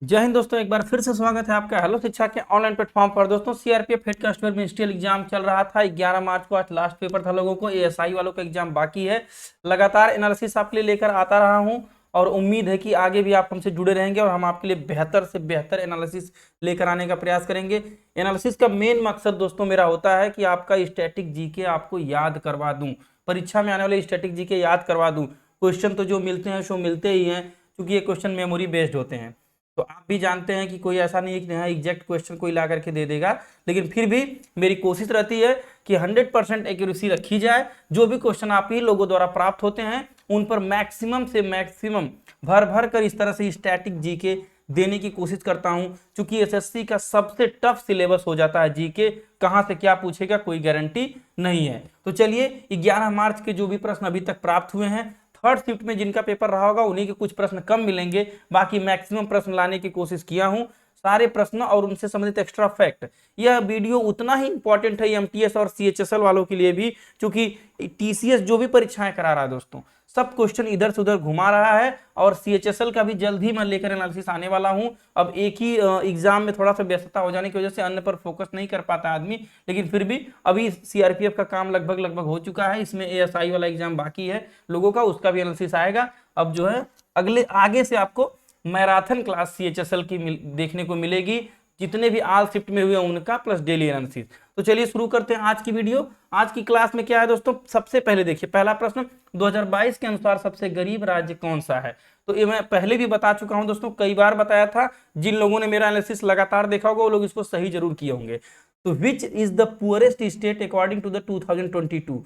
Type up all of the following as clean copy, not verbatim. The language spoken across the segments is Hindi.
जय हिंद दोस्तों, एक बार फिर से स्वागत है आपका हेलो शिक्षा के ऑनलाइन प्लेटफॉर्म पर। दोस्तों CRPF head constable ministerial exam चल रहा था 11 मार्च को। आज लास्ट पेपर था लोगों को। एएसआई वालों का एग्जाम बाकी है। लगातार एनालिसिस आपके लिए लेकर आता रहा हूं और उम्मीद है कि आगे भी आप हमसे जुड़े रहेंगे और हम आपके लिए बेहतर से बेहतर एनालिसिस लेकर आने का प्रयास करेंगे। एनालिसिस का मेन मकसद दोस्तों मेरा होता है कि आपका स्टैटिक जीके आपको याद करवा दूं, परीक्षा में आने वाले स्टैटिक जीके याद करवा दूं। क्वेश्चन तो जो मिलते हैं सो मिलते ही हैं, क्योंकि ये क्वेश्चन मेमोरी बेस्ड होते हैं। तो आप भी जानते हैं कि कोई ऐसा नहीं है कि यहाँ एग्जैक्ट क्वेश्चन कोई ला करके दे देगा, लेकिन फिर भी मेरी कोशिश रहती है कि 100% एक्यूरेसी रखी जाए। जो भी क्वेश्चन आप ही लोगों द्वारा प्राप्त होते हैं उन पर मैक्सिमम से मैक्सिमम भर भर कर इस तरह से स्टैटिक जीके देने की कोशिश करता हूं। क्योंकि एसएससी का सबसे टफ सिलेबस हो जाता है जीके, कहां से क्या पूछेगा कोई गारंटी नहीं है। तो चलिए 11 मार्च के जो भी प्रश्न अभी तक प्राप्त हुए हैं, थर्ड शिफ्ट में जिनका पेपर रहा होगा उन्हीं के कुछ प्रश्न कम मिलेंगे, बाकी मैक्सिमम प्रश्न लाने की कोशिश किया हूं। सारे प्रश्न और उनसे संबंधित एक्स्ट्रा फैक्ट, यह वीडियो उतना ही इंपॉर्टेंट है एमटीएस और सीएचएसएल वालों के लिए भी, क्योंकि टीसीएस जो भी परीक्षाएं करा रहा है दोस्तों, सब क्वेश्चन इधर से उधर घुमा रहा है। और सीएचएसएल का भी जल्द ही मैं लेकर एनालिसिस आने वाला हूं। अब एक ही एग्जाम में थोड़ा सा व्यस्तता हो जाने की वजह से अन्य पर फोकस नहीं कर पाता आदमी, लेकिन फिर भी अभी सीआरपीएफ का काम लगभग लगभग हो चुका है। इसमें एएसआई वाला एग्जाम बाकी है लोगों का, उसका भी एनालिसिस आएगा। अब जो है अगले आगे से आपको मैराथन क्लास सीएचएसएल की देखने को मिलेगी, जितने भी आल शिफ्ट में हुए उनका प्लस डेली एनालिसिस। तो चलिए शुरू करते हैं आज की वीडियो। आज की क्लास में क्या है दोस्तों, सबसे पहले देखिए पहला प्रश्न, 2022 के अनुसार सबसे गरीब राज्य कौन सा है। तो ये मैं पहले भी बता चुका हूं दोस्तों, कई बार बताया था। जिन लोगों ने मेरा एनालिसिस लगातार देखा होगा वो लोग इसको सही जरूर किए होंगे। तो which is the poorest state according to the 2022।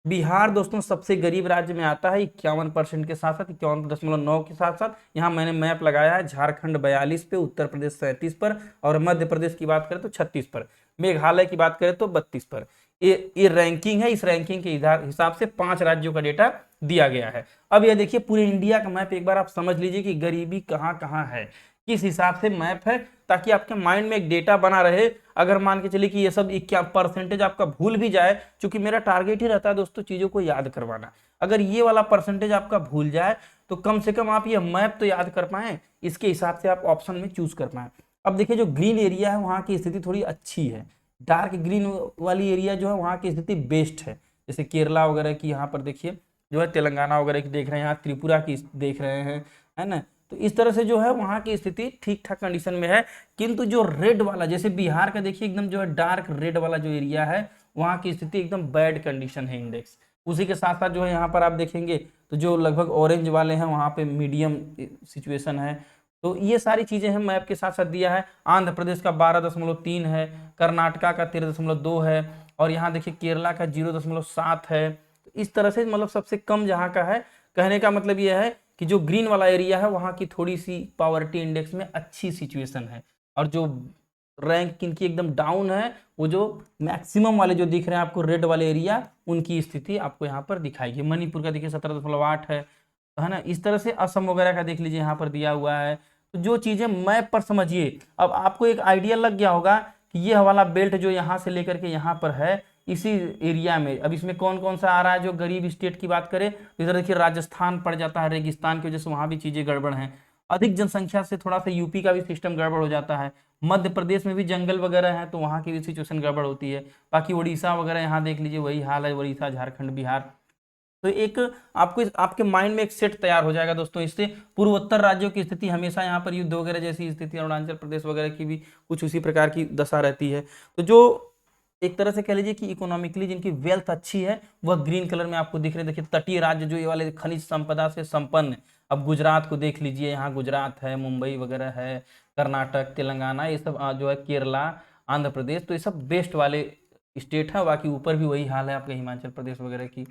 Bihar दोस्तों सबसे गरीब राज्य में आता है 51% के साथ साथ, 51.9 के साथ साथ। यहाँ मैंने मैप लगाया है, झारखंड 42 पे, उत्तर प्रदेश 37 पर, और मध्य प्रदेश की बात करें तो 36 पर, मेघालय की बात करें तो 32 पर। ये रैंकिंग है। इस रैंकिंग के हिसाब से 5 राज्यों का डेटा दिया गया है। अब यह देखिए पूरे इंडिया का मैप, एक बार आप समझ लीजिए कि गरीबी कहाँ कहाँ है, किस हिसाब से मैप है, ताकि आपके माइंड में एक डेटा बना रहे। अगर मान के चलिए कि ये सब क्या परसेंटेज आपका भूल भी जाए, क्योंकि मेरा टारगेट ही रहता है दोस्तों चीजों को याद करवाना। अगर ये वाला परसेंटेज आपका भूल जाए तो कम से कम आप ये मैप तो याद कर पाए, इसके हिसाब से आप ऑप्शन में चूज कर पाए। अब देखिए जो ग्रीन एरिया है वहां की स्थिति थोड़ी अच्छी है, डार्क ग्रीन वाली एरिया जो है वहां की स्थिति बेस्ट है। जैसे केरला वगैरह की, यहाँ पर देखिए जो है तेलंगाना वगैरह की देख रहे हैं, यहाँ त्रिपुरा की देख रहे हैं, है ना। तो इस तरह से जो है वहां की स्थिति ठीक ठाक कंडीशन में है। किंतु जो रेड वाला, जैसे बिहार का देखिए एकदम जो है डार्क रेड वाला जो एरिया है, वहां की स्थिति एकदम बैड कंडीशन है इंडेक्स। उसी के साथ साथ जो है यहाँ पर आप देखेंगे तो जो लगभग ऑरेंज वाले हैं वहां पे मीडियम सिचुएशन है। तो ये सारी चीजें हैं मैप के साथ साथ दिया है। आंध्र प्रदेश का 12.3 है, कर्नाटका का 13.2 है, और यहाँ देखिए केरला का 0.7 है। तो इस तरह से मतलब सबसे कम जहाँ का है। कहने का मतलब यह है कि जो ग्रीन वाला एरिया है वहां की थोड़ी सी पावर्टी इंडेक्स में अच्छी सिचुएशन है, और जो रैंक इनकी एकदम डाउन है, वो जो मैक्सिमम वाले जो दिख रहे हैं आपको रेड वाले एरिया, उनकी स्थिति आपको यहाँ पर दिखाएगी। मणिपुर का देखिए 17.8 है ना। इस तरह से असम वगैरह का देख लीजिए यहाँ पर दिया हुआ है। तो जो चीजें मैप पर समझिए, अब आपको एक आइडिया लग गया होगा कि ये वाला बेल्ट जो यहाँ से लेकर के यहाँ पर है, इसी एरिया में अब इसमें कौन कौन सा आ रहा है। जो गरीब स्टेट की बात करें तो इधर देखिए राजस्थान पड़ जाता है, रेगिस्तान की वजह से वहां भी चीजें गड़बड़ हैं। अधिक जनसंख्या से थोड़ा सा यूपी का भी सिस्टम गड़बड़ हो जाता है। मध्य प्रदेश में भी जंगल वगैरह है तो वहां की भी सिचुएशन गड़बड़ होती है। बाकी उड़ीसा वगैरह यहाँ देख लीजिए वही हाल है, उड़ीसा, झारखंड, बिहार। तो एक आपको आपके माइंड में एक सेट तैयार हो जाएगा दोस्तों। इससे पूर्वोत्तर राज्यों की स्थिति हमेशा यहाँ पर युद्ध वगैरह जैसी स्थिति, अरुणाचल प्रदेश वगैरह की भी कुछ उसी प्रकार की दशा रहती है। तो जो एक तरह से कह लीजिए कि इकोनॉमिकली जिनकी वेल्थ अच्छी है वह ग्रीन कलर में आपको दिख रहे हैं। देखिए तटीय राज्य जो ये वाले खनिज संपदा से संपन्न। अब गुजरात को देख लीजिए, यहाँ गुजरात है, मुंबई वगैरह है, कर्नाटक, तेलंगाना, ये सब जो है, केरला, आंध्र प्रदेश, तो ये सब बेस्ट वाले स्टेट है। बाकी ऊपर भी वही हाल है आपके हिमाचल प्रदेश वगैरह की।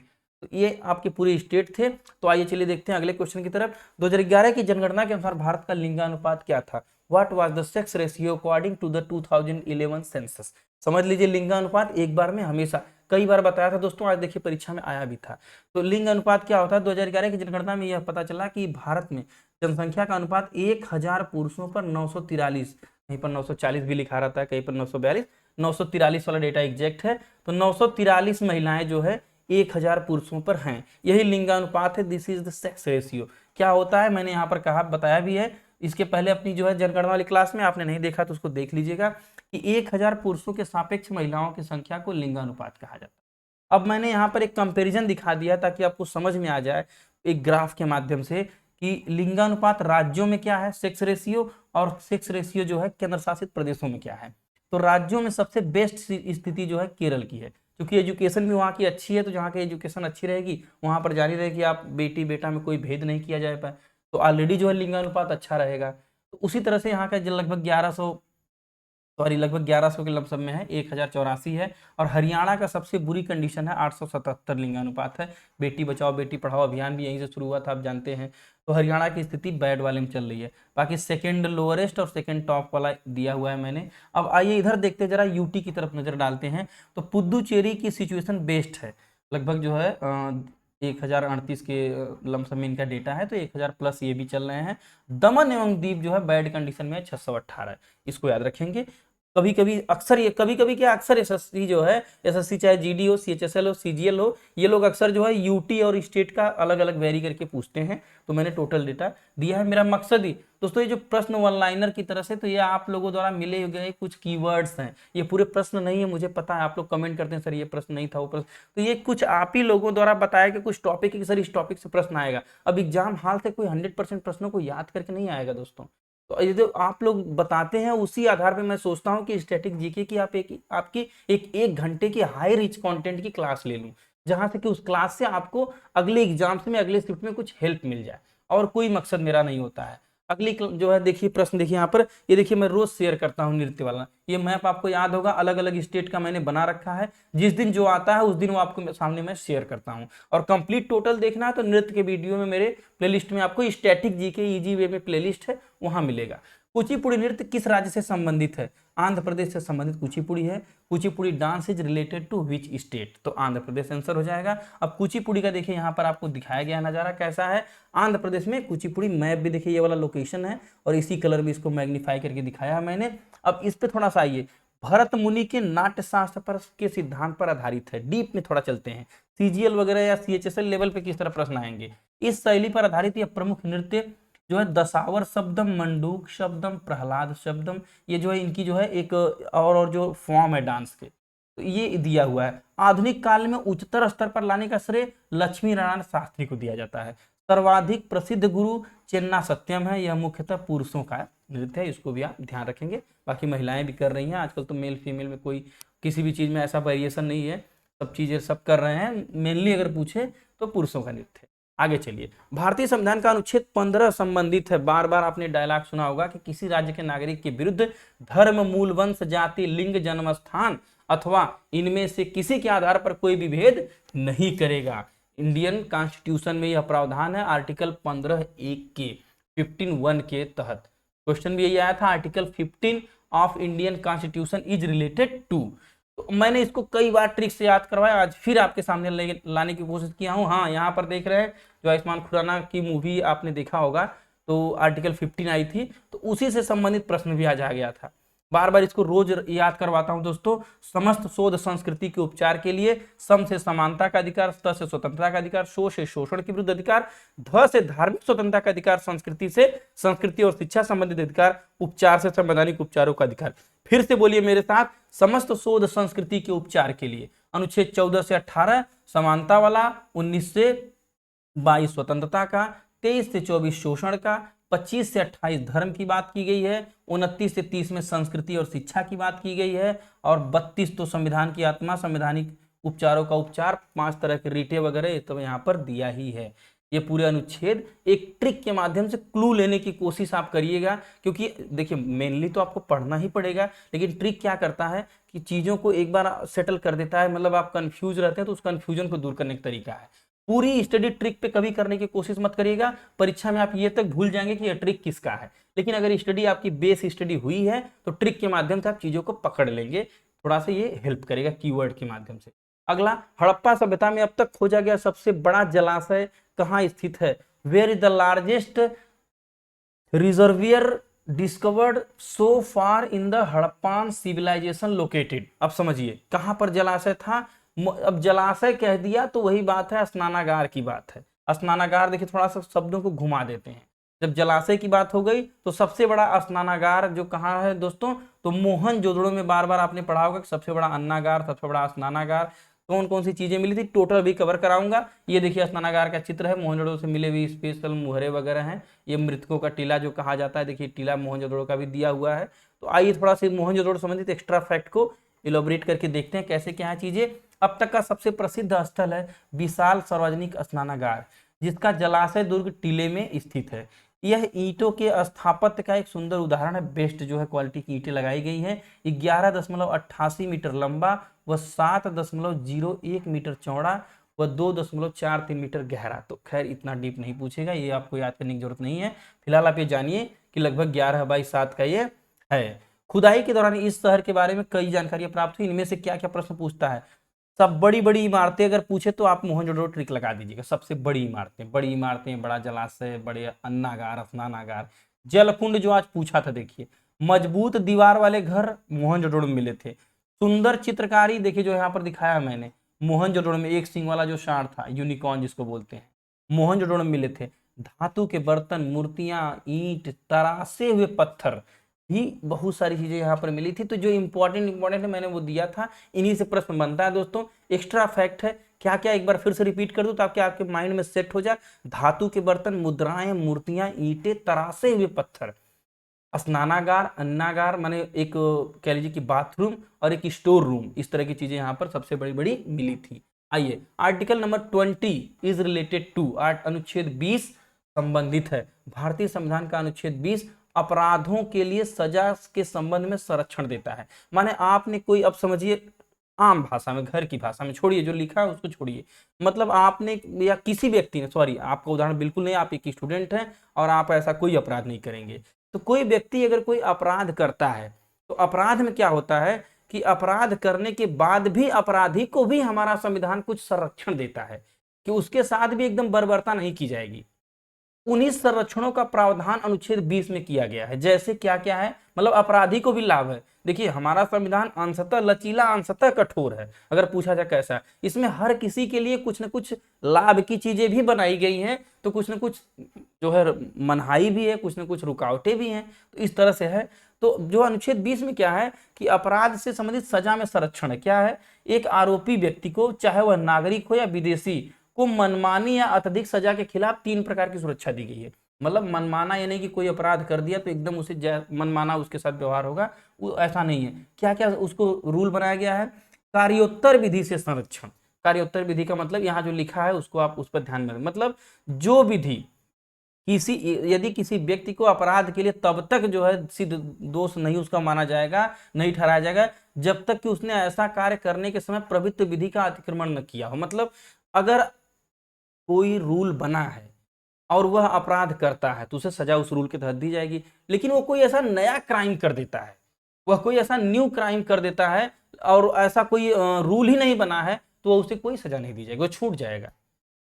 तो ये आपके पूरे स्टेट थे। तो आइए चलिए देखते हैं अगले क्वेश्चन की तरफ। 2011 की जनगणना के अनुसार भारत का लिंगानुपात क्या था। What was the sex ratio according to the 2011 census. समझ लीजिए लिंगानुपात एक बार में हमेशा, कई बार बताया था दोस्तों, आज देखिए परीक्षा में आया भी था। तो लिंग अनुपात क्या होता है। 2011 की जनगणना में यह पता चला कि भारत में जनसंख्या का अनुपात 1000 पुरुषों पर 943, कहीं पर 940 भी लिखा रहता है, कहीं पर 942, 943 वाला डेटा एग्जैक्ट है। तो 943 महिलाएं जो है 1000 पुरुषों पर हैं, यही लिंगानुपात है। This is the sex ratio. क्या होता है मैंने यहाँ पर कहा, बताया भी है। इसके पहले अपनी जो है जनगणना वाली क्लास में आपने नहीं देखा तो उसको देख लीजिएगा कि 1000 पुरुषों के सापेक्ष महिलाओं की संख्या को लिंगानुपात कहा जाता है। अब मैंने यहाँ पर एक कंपैरिजन दिखा दिया ताकि आपको समझ में आ जाए एक ग्राफ के माध्यम से कि लिंगानुपात राज्यों में क्या है सेक्स रेशियो, और सेक्स रेशियो जो है केंद्र शासित प्रदेशों में क्या है। तो राज्यों में सबसे बेस्ट स्थिति जो है केरल की है, क्योंकि एजुकेशन भी वहाँ की अच्छी है। तो जहाँ की एजुकेशन अच्छी रहेगी वहाँ पर जानी रहेगी आप बेटी बेटा में कोई भेद नहीं किया जाए पाए, तो ऑलरेडी जो है लिंगानुपात अच्छा रहेगा। तो उसी तरह से यहाँ का लगभग 1100 के लमसम में है, 1084 है। और हरियाणा का सबसे बुरी कंडीशन है, 877 लिंगानुपात है। बेटी बचाओ बेटी पढ़ाओ अभियान भी यहीं से शुरू हुआ था, आप जानते हैं। तो हरियाणा की स्थिति बैड वाले में चल रही है। बाकी सेकंड लोअरेस्ट और सेकंड टॉप वाला दिया हुआ है मैंने। अब आइए इधर देखते हैं, जरा यूटी की तरफ नजर डालते हैं। तो पुदुचेरी की सिचुएशन बेस्ट है, लगभग जो है 1038 के लमसम में इनका डेटा है, तो 1000 प्लस ये भी चल रहे हैं। दमन एवं दीव जो है बैड कंडीशन में 618 है, इसको याद रखेंगे। कभी कभी अक्सर एसएससी जो है, एसएससी चाहे जीडी हो, सीएचएसएल हो, सीजीएल हो, ये लोग अक्सर जो है यूटी और स्टेट का अलग अलग वेरी करके पूछते हैं। तो मैंने टोटल डेटा दिया है। मेरा मकसद ही दोस्तों ये जो प्रश्न वन लाइनर की तरह से, तो ये आप लोगों द्वारा मिले गए कुछ कीवर्ड्स हैं, ये पूरे प्रश्न नहीं है, मुझे पता है। आप लोग कमेंट करते हैं सर ये प्रश्न नहीं था वो प्रश्न, तो ये कुछ आप ही लोगों द्वारा बताया कि कुछ टॉपिक है कि सर इस टॉपिक से प्रश्न आएगा। अब एग्जाम हाल से कोई 100% प्रश्नों को याद करके नहीं आएगा दोस्तों। तो ये जो आप लोग बताते हैं उसी आधार पे मैं सोचता हूँ कि स्टैटिक जीके की आपकी एक घंटे की हाई रिच कंटेंट की क्लास ले लूँ, जहां से कि उस क्लास से आपको अगले एग्जाम्स में अगले शिफ्ट में कुछ हेल्प मिल जाए, और कोई मकसद मेरा नहीं होता है। अगली जो है देखिए प्रश्न देखिए यहाँ पर, ये देखिए मैं रोज शेयर करता हूँ नृत्य वाला, ये मैप आपको याद होगा, अलग अलग स्टेट का मैंने बना रखा है। जिस दिन जो आता है उस दिन वो आपको सामने मैं शेयर करता हूँ। और कंप्लीट टोटल देखना है तो नृत्य के वीडियो में मेरे प्लेलिस्ट में आपको स्टैटिक जीके इजी वे में प्लेलिस्ट है, वहां मिलेगा। कुचिपुड़ी नृत्य किस राज्य से संबंधित है? आंध्र प्रदेश से संबंधित कुचिपुड़ी है। Kuchipudi dance is related to which state? तो आंध्र प्रदेश आंसर हो जाएगा। अब कुचिपुड़ी का देखिए यहाँ पर आपको दिखाया गया नजारा कैसा है, आंध्र प्रदेश में कुचिपुड़ी मैप भी देखिए ये वाला लोकेशन है, और इसी कलर में इसको मैग्नीफाई करके दिखाया मैंने। अब इस पे थोड़ा सा आइए, भरत मुनि के नाट्य शास्त्र पर के सिद्धांत पर आधारित है। डीप में थोड़ा चलते हैं, सीजीएल वगैरह या सीएचएसएल लेवल पे किस तरह प्रश्न आएंगे। इस शैली पर आधारित यह प्रमुख नृत्य जो है दशावर शब्दम, मंडूक शब्दम, प्रहलाद शब्दम, ये जो है इनकी जो है एक और जो फॉर्म है डांस के, तो ये दिया हुआ है। आधुनिक काल में उच्चतर स्तर पर लाने का श्रेय लक्ष्मी नारायण शास्त्री को दिया जाता है। सर्वाधिक प्रसिद्ध गुरु चेन्ना सत्यम है, यह मुख्यतः पुरुषों का नृत्य है, इसको भी आप ध्यान रखेंगे। बाकी महिलाएं भी कर रही हैं आजकल, तो मेल फीमेल में कोई किसी भी चीज में ऐसा वेरिएशन नहीं है, सब चीजें सब कर रहे हैं। मेनली अगर पूछे तो पुरुषों का नृत्य है। आगे चलिए, भारतीय संविधान का अनुच्छेद 15 संबंधित है, बार बार आपने डायलॉग सुना होगा कि किसी राज्य के नागरिक के विरुद्ध धर्म, मूल, वंश, जाति, लिंग, जन्म स्थान अथवा इनमें से किसी के आधार पर कोई भी भेद नहीं करेगा। इंडियन कॉन्स्टिट्यूशन में यह प्रावधान है आर्टिकल 15(1) के 15(1) के तहत। क्वेश्चन भी यही आया था, article 15 of Indian constitution is related to. तो मैंने इसको कई बार ट्रिक से याद करवाया, आज फिर आपके सामने लाने की कोशिश किया हूँ। हाँ, यहाँ पर देख रहे हैं जो आयुष्मान खुराना की मूवी आपने देखा होगा, तो आर्टिकल 15 आई थी, तो उसी से संबंधित प्रश्न भी आज आ गया था। बार बार इसको रोज याद करवाता हूं दोस्तों। समस्त शोध संस्कृति के उपचार के लिए, सम से समानता का अधिकार, स्त से स्वतंत्रता का अधिकार, शो से शोषण के विरुद्ध अधिकार, ध से धार्मिक स्वतंत्रता का अधिकार, संस्कृति से संस्कृति और शिक्षा संबंधित अधिकार, उपचार से संवैधानिक उपचारों का अधिकार। फिर से बोलिए मेरे साथ, समस्त शोध संस्कृति के उपचार के लिए अनुच्छेद 14 से 18 समानता वाला, 19 से 22 स्वतंत्रता का, 23 से 24 शोषण का, 25 से 28 धर्म की बात की गई है, 29 से 30 में संस्कृति और शिक्षा की बात की गई है, और 32 तो संविधान की आत्मा, संवैधानिक उपचारों का उपचार, 5 तरह के रीटे वगैरह ये तो यहाँ पर दिया ही है। ये पूरे अनुच्छेद एक ट्रिक के माध्यम से क्लू लेने की कोशिश आप करिएगा, क्योंकि देखिए मेनली तो आपको पढ़ना ही पड़ेगा, लेकिन ट्रिक क्या करता है कि चीजों को एक बार सेटल कर देता है। मतलब आप कंफ्यूज रहते हैं तो उस कंफ्यूजन को दूर करने का तरीका है। पूरी स्टडी ट्रिक पे कभी करने की कोशिश मत करिएगा, परीक्षा में आप ये तक भूल जाएंगे कि यह ट्रिक किसका है। लेकिन अगर स्टडी आपकी बेस स्टडी हुई है तो ट्रिक के माध्यम से आप चीजों को पकड़ लेंगे, थोड़ा सा ये हेल्प करेगा कीवर्ड के माध्यम से। अगला, हड़प्पा सभ्यता में अब तक खोजा गया सबसे बड़ा जलाशय कहाँ स्थित है? Where is the largest reservoir discovered so far in the Harappan civilisation located? अब समझिए कहां पर जलाशय था। अब जलाशय कह दिया तो वही बात है, स्नानागार की बात है। स्नानागार देखिए थोड़ा सा शब्दों को घुमा देते हैं, जब जलाशय की बात हो गई तो सबसे बड़ा स्नानागार जो कहाँ है दोस्तों, तो मोहनजोदड़ो में बार बार आपने पढ़ा होगा कि सबसे बड़ा अन्नागार, सबसे बड़ा स्नानागार, कौन कौन सी चीजें मिली थी, टोटल भी कवर कराऊंगा। ये देखिए स्नानागार का चित्र है, मोहनजोदड़ो से मिले हुए स्पेशल मुहरे वगैरह हैं। ये मृतकों का टीला जो कहा जाता है, देखिए टीला मोहनजोदड़ो का भी दिया हुआ है। तो आइए थोड़ा सा मोहनजोदड़ो संबंधित एक्स्ट्रा फैक्ट को इलोबरेट करके देखते हैं कैसे क्या है चीजें। अब तक का सबसे प्रसिद्ध स्थल है विशाल सार्वजनिक स्नानागार, जिसका जलाशय दुर्ग टीले में स्थित है। यह ईंटों के स्थापत्य का एक सुंदर उदाहरण है। बेस्ट जो है क्वालिटी की ईंटें लगाई गई हैं। 11.88 मीटर लंबा व 7.01 मीटर चौड़ा व 2.43 मीटर गहरा। तो खैर इतना डीप नहीं पूछेगा, ये आपको याद करने की जरूरत नहीं है। फिलहाल आप ये जानिए कि लगभग 11/7 का ये है। खुदाई के दौरान इस शहर के बारे में कई जानकारियां प्राप्त हुई। इनमें से क्या क्या प्रश्न पूछता है, सब बड़ी बड़ी इमारतें अगर पूछे तो आप मोहनजोदड़ो ट्रिक लगा दीजिएगा। सबसे बड़ी इमारतें, बड़ी इमारतें, बड़ा जलाशय, बड़े अन्नागार, स्नानागार, जलकुंड जो आज पूछा था देखिए। मजबूत दीवार वाले घर मोहनजोदड़ो में मिले थे। सुंदर चित्रकारी देखिए जो यहाँ पर दिखाया मैंने, मोहनजोदड़ो में एक सिंह वाला जो सांड था, यूनिकॉर्न जिसको बोलते हैं, मोहनजोदड़ो में मिले थे। धातु के बर्तन, मूर्तियां, ईंट, तरासे हुए पत्थर भी बहुत सारी चीजें यहाँ पर मिली थी। तो जो इंपॉर्टेंट है मैंने वो दिया था। इन्हीं से प्रश्न बनता है दोस्तों। एक्स्ट्रा फैक्ट है क्या क्या, एक बार फिर से रिपीट कर दूं ताकि आपके माइंड में सेट हो जाए। धातु के बर्तन, मुद्राएं, मूर्तियां, ईंटें, तरासे हुए पत्थर, स्नानागार, अन्नागार माने एक कह लीजिए कि बाथरूम और एक स्टोर रूम, इस तरह की चीजें यहाँ पर सबसे बड़ी बड़ी मिली थी। आइए article number 20 is related to, अनुच्छेद 20 संबंधित है। भारतीय संविधान का अनुच्छेद 20 अपराधों के लिए सजा के संबंध में संरक्षण देता है। माने आपने कोई, अब समझिए आम भाषा में, घर की भाषा में, छोड़िए जो लिखा है उसको छोड़िए, मतलब आपने या किसी व्यक्ति ने, सॉरी आपका उदाहरण बिल्कुल नहीं, आप एक स्टूडेंट हैं और आप ऐसा कोई अपराध नहीं करेंगे। तो कोई व्यक्ति अगर कोई अपराध करता है तो अपराध में क्या होता है कि अपराध करने के बाद भी अपराधी को भी हमारा संविधान कुछ संरक्षण देता है कि उसके साथ भी एकदम बर्बरता नहीं की जाएगी। उन्हीं संरक्षणों का प्रावधान अनुच्छेद 20 में किया गया है। जैसे क्या क्या है, मतलब अपराधी को भी लाभ है। देखिए हमारा संविधान अंशतः लचीला, अंशतः कठोर है। अगर पूछा जाए कैसा, इसमें हर किसी के लिए कुछ न कुछ लाभ की चीजें भी बनाई गई हैं, तो कुछ न कुछ जो है मनहाई भी है, कुछ न कुछ रुकावटें भी हैं। तो इस तरह से है। तो जो अनुच्छेद 20 में क्या है कि अपराध से संबंधित सजा में संरक्षण है। क्या है, एक आरोपी व्यक्ति को, चाहे वह नागरिक हो या विदेशी, को मनमानी या अत्यधिक सजा के खिलाफ 3 प्रकार की सुरक्षा दी गई है। मतलब मनमाना यानी कि कोई अपराध कर दिया तो एकदम उसे मनमाना उसके साथ व्यवहार होगा, वो ऐसा नहीं है। क्या क्या उसको रूल बनाया गया है, कार्योत्तर विधि से संरक्षण। कार्योत्तर विधि का मतलब यहाँ जो लिखा है उसको आप उस पर ध्यान में, मतलब जो विधि किसी, यदि किसी व्यक्ति को अपराध के लिए तब तक जो है सिद्ध दोष नहीं उसका माना जाएगा, नहीं ठहराया जाएगा, जब तक कि उसने ऐसा कार्य करने के समय प्रवृत्त विधि का अतिक्रमण न किया हो। मतलब अगर कोई रूल बना है और वह अपराध करता है तो उसे सजा उस रूल के तहत दी जाएगी। लेकिन वो कोई ऐसा नया क्राइम कर देता है, वह कोई ऐसा न्यू क्राइम कर देता है और ऐसा कोई रूल ही नहीं बना है, तो उसे कोई सजा नहीं दी जाएगी, वो छूट जाएगा।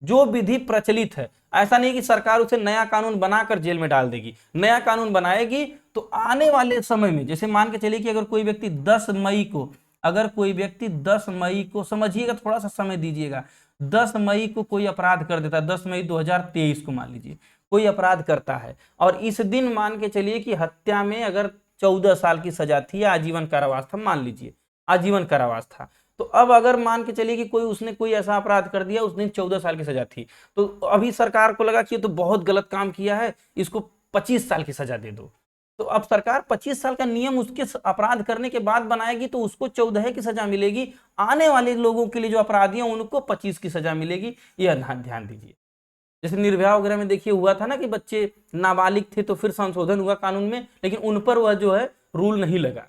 जो विधि प्रचलित है, ऐसा नहीं कि सरकार उसे नया कानून बनाकर जेल में डाल देगी। नया कानून बनाएगी तो आने वाले समय में, जैसे मान के चलिए कि अगर कोई व्यक्ति 10 मई को, अगर कोई व्यक्ति 10 मई को, समझिएगा थोड़ा सा समय दीजिएगा, 10 मई को कोई अपराध कर देता है, 10 मई 2023 को मान लीजिए कोई अपराध करता है, और इस दिन मान के चलिए कि हत्या में अगर 14 साल की सजा थी या आजीवन कारावास था, मान लीजिए आजीवन कारावास था, तो अब अगर मान के चलिए कि कोई उसने कोई ऐसा अपराध कर दिया, उस दिन 14 साल की सजा थी, तो अभी सरकार को लगा कि ये तो बहुत गलत काम किया है, इसको 25 साल की सजा दे दो। तो अब सरकार 25 साल का नियम उसके अपराध करने के बाद बनाएगी, तो उसको 14 की सजा मिलेगी। आने वाले लोगों के लिए जो अपराधी हैं उनको 25 की सजा मिलेगी। यह ध्यान दीजिए। जैसे निर्भया वगैरह में देखिए हुआ था ना कि बच्चे नाबालिग थे, तो फिर संशोधन हुआ कानून में, लेकिन उन पर वह जो है रूल नहीं लगा,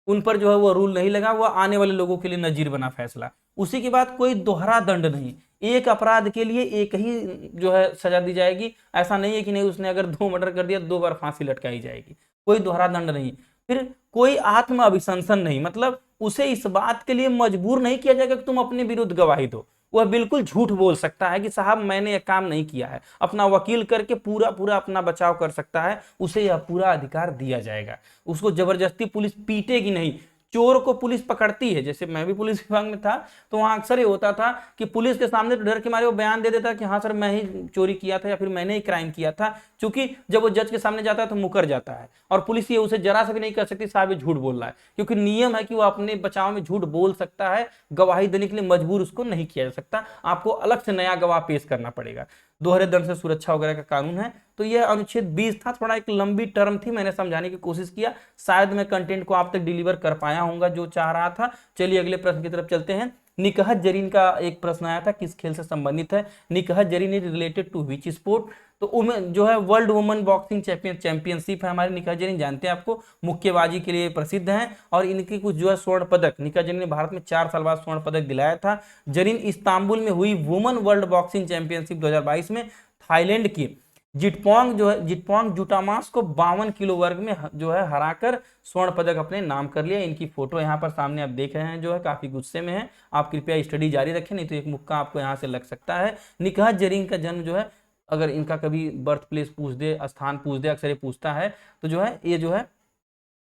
उन पर जो है वो रूल नहीं लगा, वो आने वाले लोगों के लिए नजीर बना फैसला। उसी के बाद कोई दोहरा दंड नहीं, एक अपराध के लिए एक ही जो है सजा दी जाएगी। ऐसा नहीं है कि नहीं उसने अगर 2 मर्डर कर दिया 2 बार फांसी लटकाई जाएगी, कोई दोहरा दंड नहीं। फिर कोई आत्म अभिशंसन नहीं, मतलब उसे इस बात के लिए मजबूर नहीं किया जाएगा कि तुम अपने विरुद्ध गवाही दो। वह बिल्कुल झूठ बोल सकता है कि साहब मैंने यह काम नहीं किया है, अपना वकील करके पूरा पूरा अपना बचाव कर सकता है, उसे यह पूरा अधिकार दिया जाएगा। उसको जबरदस्ती पुलिस पीटेगी नहीं, चोर को पुलिस पकड़ती है, जैसे मैं भी पुलिस विभाग में था तो वहां अक्सर ये होता था कि पुलिस के सामने तो डर के मारे वो बयान दे देता कि हाँ सर मैं ही चोरी किया था या फिर मैंने ही क्राइम किया था, क्योंकि जब वो जज के सामने जाता है तो मुकर जाता है और पुलिस ये उसे जरा से भी नहीं कर सकती साहब ये झूठ बोल रहा है, क्योंकि नियम है कि वो अपने बचाव में झूठ बोल सकता है, गवाही देने के लिए मजबूर उसको नहीं किया जा सकता, आपको अलग से नया गवाह पेश करना पड़ेगा। दोहरे दंड से सुरक्षा वगैरह का कानून है। तो यह अनुच्छेद 20 था, थोड़ा एक लंबी टर्म थी, मैंने समझाने की कोशिश किया, शायद मैं कंटेंट को आप तक डिलीवर कर पाया हूंगा जो चाह रहा था। चलिए अगले प्रश्न की तरफ चलते हैं। निकहत जरीन का एक प्रश्न आया था, किस खेल से संबंधित है? Nikhat Zareen is related to which sport? तो जो है वर्ल्ड वुमेन बॉक्सिंग चैंपियनशिप है हमारे। निकहत जरीन जानते हैं आपको, मुक्केबाजी के लिए प्रसिद्ध हैं और इनकी कुछ जो है स्वर्ण पदक, निकहत जरीन ने भारत में 4 साल बाद स्वर्ण पदक दिलाया था। जरीन इस्तांबुल में हुई वुमेन वर्ल्ड बॉक्सिंग चैंपियनशिप 2022 में थाईलैंड की जिटपोंग जुटामास को 52 किलो वर्ग में जो है हराकर स्वर्ण पदक अपने नाम कर लिया। इनकी फोटो यहाँ पर सामने आप देख रहे हैं, जो है काफी गुस्से में है। आप कृपया स्टडी जारी रखें, नहीं तो एक मुक्का आपको यहाँ से लग सकता है। निकहत जरीन का जन्म जो है, अगर इनका कभी बर्थ प्लेस पूछ दे, स्थान पूछ दे, अक्सर ये पूछता है, तो जो है ये जो है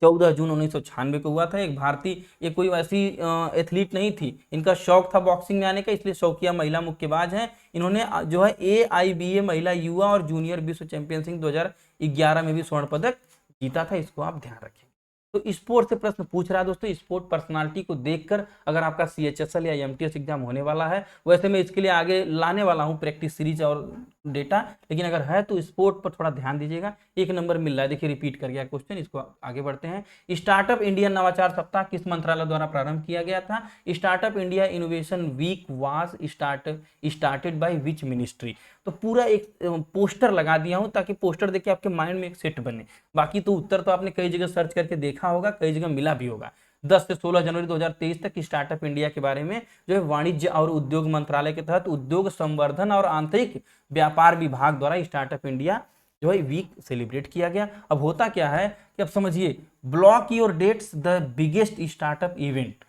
14 जून 1996 को हुआ था। एक भारतीय, ये कोई वैसी एथलीट नहीं थी, इनका शौक था बॉक्सिंग में आने का, इसलिए शौकिया महिला मुक्केबाज हैं। इन्होंने जो है AIBA महिला युवा और जूनियर विश्व चैंपियनशिप 2011 में भी स्वर्ण पदक जीता था, इसको आप ध्यान रखें। तो स्पोर्ट से प्रश्न पूछ रहा है दोस्तों, स्पोर्ट पर्सनालिटी को देखकर अगर आपका CHSL या MTS एग्जाम होने वाला है, वैसे मैं इसके लिए आगे लाने वाला हूं प्रैक्टिस सीरीज और डेटा, लेकिन अगर है तो स्पोर्ट पर थोड़ा ध्यान दीजिएगा। 1 नंबर मिल रहा है, देखिए रिपीट कर गया क्वेश्चन, इसको आगे बढ़ते हैं। स्टार्टअप इंडिया नवाचार सप्ताह किस मंत्रालय द्वारा प्रारंभ किया गया था? Startup India innovation week was started by which ministry? तो पूरा एक पोस्टर लगा दिया हूं ताकि पोस्टर देखिए आपके माइंड में एक सेट बने। बाकी तो उत्तर तो आपने कई जगह सर्च करके देखा होगा, कई जगह मिला भी होगा। 10 से 16 जनवरी 2023 तक स्टार्टअप इंडिया के बारे में जो है वाणिज्य और उद्योग मंत्रालय के तहत उद्योग संवर्धन और आंतरिक व्यापार विभाग द्वारा स्टार्टअप इंडिया जो है वीक सेलिब्रेट किया गया। अब होता क्या है कि अब समझिए, block your dates the biggest startup event,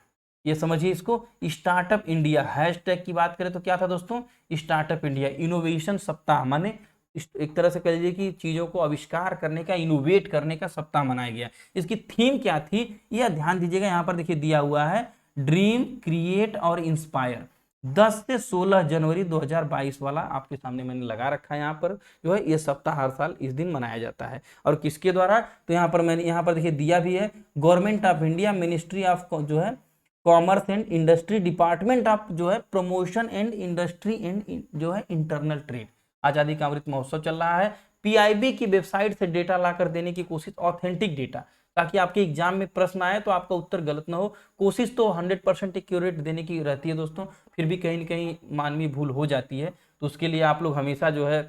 ये समझिए इसको। स्टार्टअप इंडिया हैशटैग की बात करें तो क्या था दोस्तों? स्टार्टअप इंडिया इनोवेशन सप्ताह, माने एक तरह से कह लीजिए कि चीजों को आविष्कार करने का, इनोवेट करने का सप्ताह मनाया गया। इसकी थीम क्या थी यह ध्यान दीजिएगा, यहाँ पर देखिए दिया हुआ है, ड्रीम क्रिएट और इंस्पायर। 10 से 16 जनवरी 2022 वाला आपके सामने मैंने लगा रखा है। यहाँ पर जो है ये सप्ताह हर साल इस दिन मनाया जाता है। और किसके द्वारा? तो यहाँ पर मैंने यहाँ पर देखिए दिया भी है, government of India, ministry of जो है commerce and industry, department of जो है प्रमोशन एंड इंडस्ट्री एंड जो है इंटरनल ट्रेड। आजादी का अमृत महोत्सव चल रहा है। PIB की वेबसाइट से डेटा लाकर देने की कोशिश, ऑथेंटिक डेटा, ताकि आपके एग्जाम में प्रश्न आए तो आपका उत्तर गलत ना हो। कोशिश तो 100% एक्यूरेट देने की रहती है दोस्तों, फिर भी कहीं न कहीं मानवीय भूल हो जाती है। तो उसके लिए आप लोग हमेशा जो है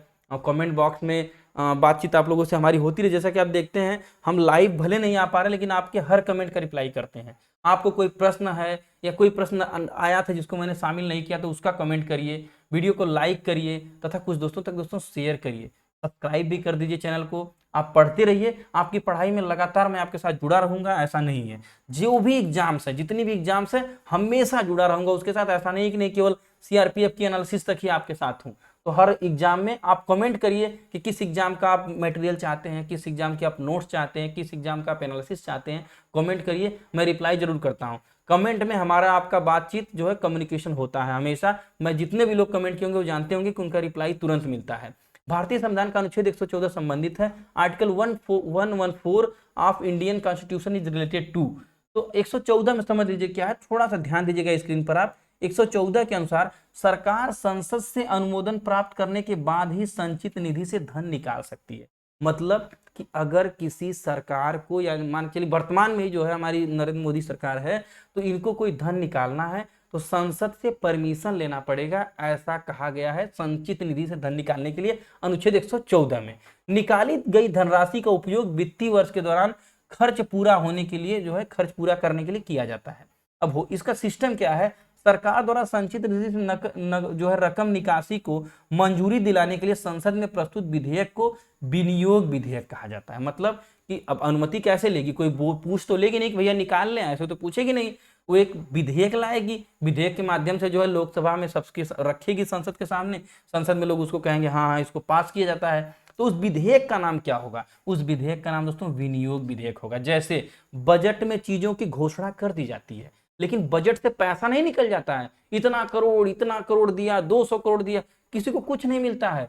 कमेंट बॉक्स में बातचीत आप लोगों से हमारी होती रही। जैसा कि आप देखते हैं हम लाइव भले नहीं आ पा रहे, लेकिन आपके हर कमेंट का रिप्लाई करते हैं। आपको कोई प्रश्न है या कोई प्रश्न आया था जिसको मैंने शामिल नहीं किया तो उसका कमेंट करिए, वीडियो को लाइक करिए तथा कुछ दोस्तों तक दोस्तों शेयर करिए, सब्सक्राइब भी कर दीजिए चैनल को। आप पढ़ते रहिए, आपकी पढ़ाई में लगातार मैं आपके साथ जुड़ा रहूंगा, ऐसा नहीं है। जो भी एग्जाम्स है, जितनी भी एग्जाम्स है, हमेशा जुड़ा रहूंगा उसके साथ। ऐसा नहीं कि नहीं केवल CRPF की एनालिसिस तक ही आपके साथ हूं। तो हर एग्जाम में आप कमेंट करिए कि किस एग्जाम का आप मटेरियल चाहते हैं, किस एग्जाम के आप नोट्स चाहते हैं, किस एग्जाम का आप एनालिसिस चाहते हैं। कमेंट करिए, मैं रिप्लाई जरूर करता हूं। कमेंट में हमारा आपका बातचीत जो है कम्युनिकेशन होता है हमेशा। मैं जितने भी लोग कमेंट किए होंगे वो जानते होंगे कि उनका रिप्लाई तुरंत मिलता है। भारतीय संविधान का अनुच्छेद 114 संबंधित है article 114 of Indian constitution is related to. तो 114 में समझ लीजिए क्या है, थोड़ा सा ध्यान दीजिएगा स्क्रीन पर आप। 114 के अनुसार सरकार संसद से अनुमोदन प्राप्त करने के बाद ही संचित निधि से धन निकाल सकती है। मतलब कि अगर किसी सरकार को, या मान के चलिए वर्तमान में जो है हमारी नरेंद्र मोदी सरकार है, तो इनको कोई धन निकालना है तो संसद से परमिशन लेना पड़ेगा, ऐसा कहा गया है संचित निधि से धन निकालने के लिए अनुच्छेद 114 में। निकाली गई धनराशि का उपयोग वित्तीय वर्ष के दौरान खर्च पूरा होने के लिए जो है, खर्च पूरा करने के लिए किया जाता है। अब इसका सिस्टम क्या है, सरकार द्वारा संचित निधि से जो है रकम निकासी को मंजूरी दिलाने के लिए संसद में प्रस्तुत विधेयक को विनियोग विधेयक कहा जाता है। मतलब कि अब अनुमति कैसे लेगी, कोई पूछ तो लेगी नहीं कि भैया निकाल लें, ऐसे तो पूछेगी नहीं। वो एक विधेयक लाएगी, विधेयक के माध्यम से जो है लोकसभा में सबके रखेगी संसद के सामने, संसद में लोग उसको कहेंगे हाँ हाँ इसको पास किया जाता है। तो उस विधेयक का नाम क्या होगा? उस विधेयक का नाम दोस्तों विनियोग विधेयक होगा। जैसे बजट में चीजों की घोषणा कर दी जाती है, लेकिन बजट से पैसा नहीं निकल जाता है, इतना करोड़ दिया, 200 करोड़ दिया, किसी को कुछ नहीं मिलता है।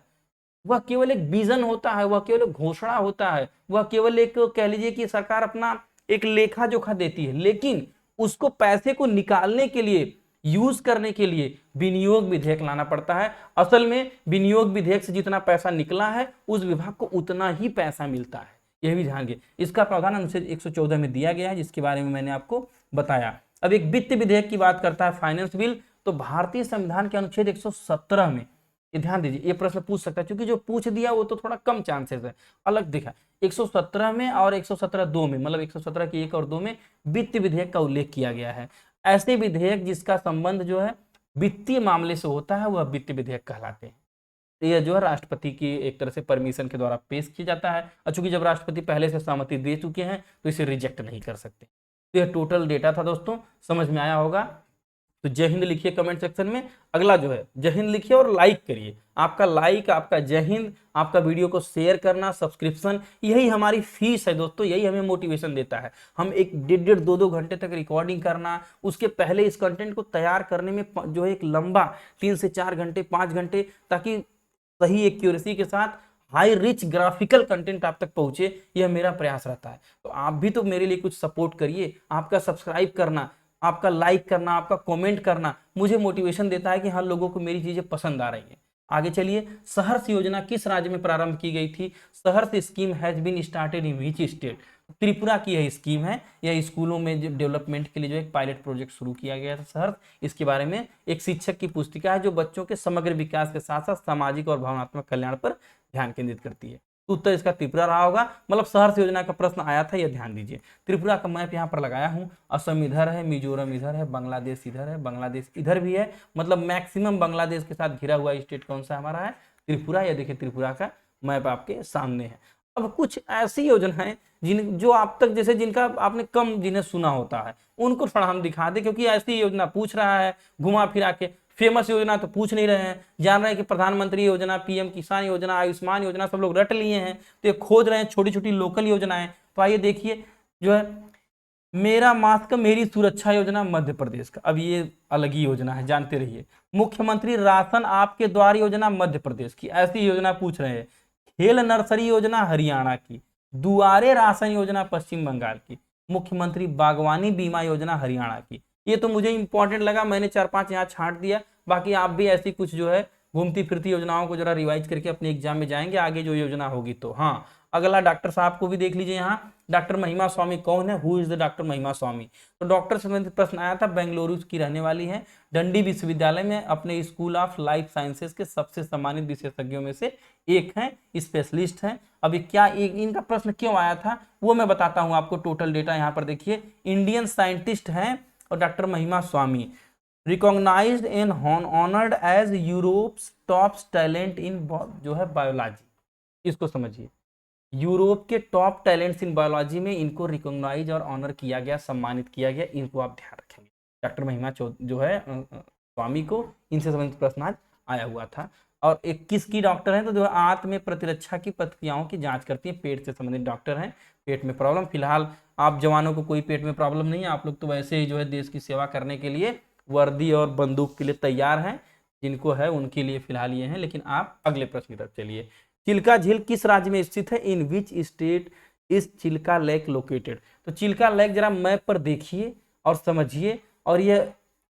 वह केवल एक विजन होता है, वह केवल एक घोषणा होता है, वह केवल एक, कह लीजिए कि सरकार अपना एक लेखा जोखा देती है, लेकिन उसको पैसे को निकालने के लिए, यूज करने के लिए विनियोग विधेयक लाना पड़ता है। असल में विनियोग विधेयक से जितना पैसा निकला है उस विभाग को उतना ही पैसा मिलता है, यह भी ध्यान रखिए। इसका प्रावधान अनुच्छेद 114 में दिया गया है, जिसके बारे में मैंने आपको बताया। अब एक वित्त विधेयक की बात करता है फाइनेंस बिल, तो भारतीय संविधान के अनुच्छेद 117 में, ये ध्यान दीजिए, ये प्रश्न पूछ सकता है, क्योंकि जो पूछ दिया वो तो थोड़ा कम चांसेस है, अलग दिखा। 117 में और 117(2) में, मतलब 117 की 1 और 2 में वित्त विधेयक का उल्लेख किया गया है। ऐसे विधेयक जिसका संबंध जो है वित्तीय मामले से होता है वह वित्त विधेयक कहलाते हैं। तो यह जो है राष्ट्रपति की एक तरह से परमिशन के द्वारा पेश किया जाता है, और चूंकि जब राष्ट्रपति पहले से सहमति दे चुके हैं तो इसे रिजेक्ट नहीं कर सकते। तो यह टोटल डेटा था दोस्तों, समझ में आया होगा। तो जय हिंद लिखिए कमेंट सेक्शन में। अगला जो है जय हिंद लिखिए और लाइक करिए। आपका लाइक, आपका जय हिंद, आपका वीडियो को शेयर करना, सब्सक्रिप्शन, यही हमारी फीस है दोस्तों, यही हमें मोटिवेशन देता है। हम एक 1.5 2 घंटे तक रिकॉर्डिंग करना, उसके पहले इस कंटेंट को तैयार करने में जो है एक लंबा 3 से 4 घंटे 5 घंटे, ताकि सही एक्यूरेसी के साथ हाई रिच ग्राफिकल कंटेंट आप तक पहुंचे, यह मेरा प्रयास रहता है। तो आप भी तो मेरे लिए कुछ सपोर्ट करिए। आपका सब्सक्राइब करना, आपका लाइक करना, आपका कमेंट करना मुझे मोटिवेशन देता है कि हाँ, लोगों को मेरी चीजें पसंद आ रही हैं। आगे चलिए, सहर्ष योजना किस राज्य में प्रारंभ की गई थी? Saharsh scheme has been started in which state? Tripura की यह स्कीम है। यह स्कूलों में जो डेवलपमेंट के लिए जो एक पायलट प्रोजेक्ट शुरू किया गया था सहर्ष, इसके बारे में एक शिक्षक की पुस्तिका है जो बच्चों के समग्र विकास के साथ साथ सामाजिक और भावनात्मक कल्याण पर ध्यान केंद्रित करती है। तो उत्तर इसका त्रिपुरा रहा होगा। मतलब सहर्ष योजना का प्रश्न आया था, यह ध्यान दीजिए। त्रिपुरा का मैप यहाँ पर लगाया हूँ। असम इधर है, मिजोरम इधर है, बांग्लादेश इधर है, बांग्लादेश इधर भी है, मतलब मैक्सिमम बांग्लादेश के साथ घिरा हुआ स्टेट कौन सा हमारा है? त्रिपुरा। यह देखिए त्रिपुरा का मैप आपके सामने है। अब कुछ ऐसी योजनाएं जो आप तक, जैसे जिनका आपने कम जिन्हें सुना होता है, उनको थोड़ा हम दिखा दें, क्योंकि ऐसी योजना पूछ रहा है घुमा फिरा के। फेमस योजना तो पूछ नहीं रहे हैं, जान रहे हैं कि प्रधानमंत्री योजना, पीएम किसान योजना, आयुष्मान योजना सब लोग रट लिए हैं, तो ये खोज रहे हैं छोटी छोटी लोकल योजनाएं। तो आइए देखिए, जो है मेरा मास्क मेरी सुरक्षा योजना मध्य प्रदेश का, अब ये अलग ही योजना है, जानते रहिए। मुख्यमंत्री राशन आपके द्वार योजना मध्य प्रदेश की, ऐसी योजना पूछ रहे हैं। खेल नर्सरी योजना हरियाणा की, दुआरे राशन योजना पश्चिम बंगाल की, मुख्यमंत्री बागवानी बीमा योजना हरियाणा की। ये तो मुझे इंपॉर्टेंट लगा, मैंने 4-5 यहाँ छांट दिया। बाकी आप भी ऐसी कुछ जो है घूमती फिरती योजनाओं को जरा रिवाइज करके अपने एग्जाम में जाएंगे आगे जो योजना होगी तो। हाँ, अगला डॉक्टर साहब को भी देख लीजिए। यहाँ डॉक्टर महिमा स्वामी कौन है? Who is the doctor Mahima स्वामी? तो डॉक्टर से संबंधित प्रश्न आया था, बेंगलुरु की रहने वाली है, डंडी विश्वविद्यालय में अपने स्कूल ऑफ लाइफ साइंसेज के सबसे सम्मानित विशेषज्ञों में से एक है, स्पेशलिस्ट है। अभी क्या इनका प्रश्न क्यों आया था वो मैं बताता हूँ आपको। टोटल डेटा यहाँ पर देखिए, इंडियन साइंटिस्ट हैं और doctor Mahima Swami recognised and honoured as Europe's top talent in जो है बायोलॉजी। इसको समझिए, यूरोप के टॉप टैलेंट्स इन बायोलॉजी में इनको रिकॉग्नाइज और ऑनर किया गया, सम्मानित किया गया। इनको आप ध्यान रखेंगे। डॉक्टर महिमा जो है स्वामी को, इनसे संबंधित प्रश्न आज आया हुआ था। और एक किसकी डॉक्टर है? तो जो आंत में प्रतिरक्षा की प्रक्रियाओं की जांच करती है, पेट से संबंधित डॉक्टर हैं। पेट में प्रॉब्लम, फिलहाल आप जवानों को कोई पेट में प्रॉब्लम नहीं है, आप लोग तो वैसे ही जो है देश की सेवा करने के लिए वर्दी और बंदूक के लिए तैयार हैं। जिनको है उनके लिए फिलहाल ये हैं। लेकिन आप अगले प्रश्न की तरफ चलिए। चिल्का झील किस राज्य में स्थित है? In which state is Chilka lake located? तो चिल्का लेक जरा मैप पर देखिए और समझिए, और ये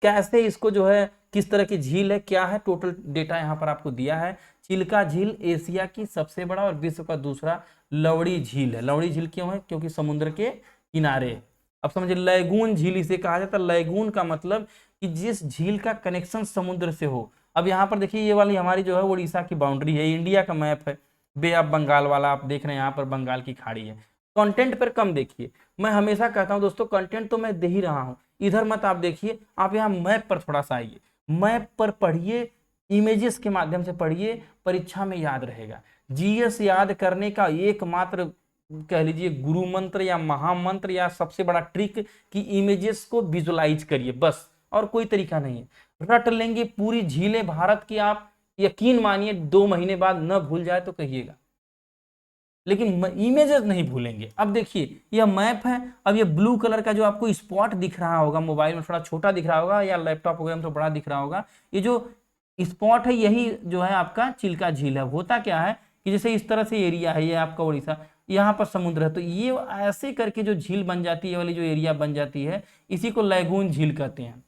कैसे इसको जो है किस तरह की झील है, क्या है, टोटल डेटा यहाँ पर आपको दिया है। चिल्का झील एशिया की सबसे बड़ा और विश्व का दूसरा लवड़ी झील है। लवड़ी झील क्यों है? क्योंकि समुद्र के किनारे। अब समझिए, लैगून झील इसे कहा जाता है। लैगून का मतलब कि जिस झील का कनेक्शन समुद्र से हो। अब यहाँ पर देखिए, ये वाली हमारी जो है उड़ीसा की बाउंड्री है, इंडिया का मैप है। बे ऑफ बंगाल वाला आप देख रहे हैं, यहाँ पर बंगाल की खाड़ी है। कंटेंट पर कम देखिए। मैं हमेशा कहता हूँ दोस्तों, कंटेंट तो मैं दे ही रहा हूँ, इधर मत आप देखिए, आप यहाँ मैप पर थोड़ा सा आइए, मैप पर पढ़िए, इमेजेस के माध्यम से पढ़िए, परीक्षा में याद रहेगा। जीएस याद करने का एकमात्र कह लीजिए गुरु मंत्र या महामंत्र या सबसे बड़ा ट्रिक कि इमेजेस को विजुलाइज करिए, बस, और कोई तरीका नहीं है। रट लेंगे पूरी झीलें भारत की, आप यकीन मानिए 2 महीने बाद न भूल जाए तो कहिएगा। लेकिन इमेजेस नहीं भूलेंगे। अब देखिए यह मैप है, अब ये ब्लू कलर का जो आपको स्पॉट दिख रहा होगा, मोबाइल में थोड़ा छोटा दिख रहा होगा या लैपटॉप वगैरह में तो बड़ा दिख रहा होगा, ये जो स्पॉट है यही जो है आपका चिल्का झील है। होता क्या है कि जैसे इस तरह से एरिया है, ये आपका उड़ीसा, यहाँ पर समुद्र है, तो ये ऐसे करके जो झील बन जाती है, ये वाली जो एरिया बन जाती है, इसी को लैगून झील कहते हैं।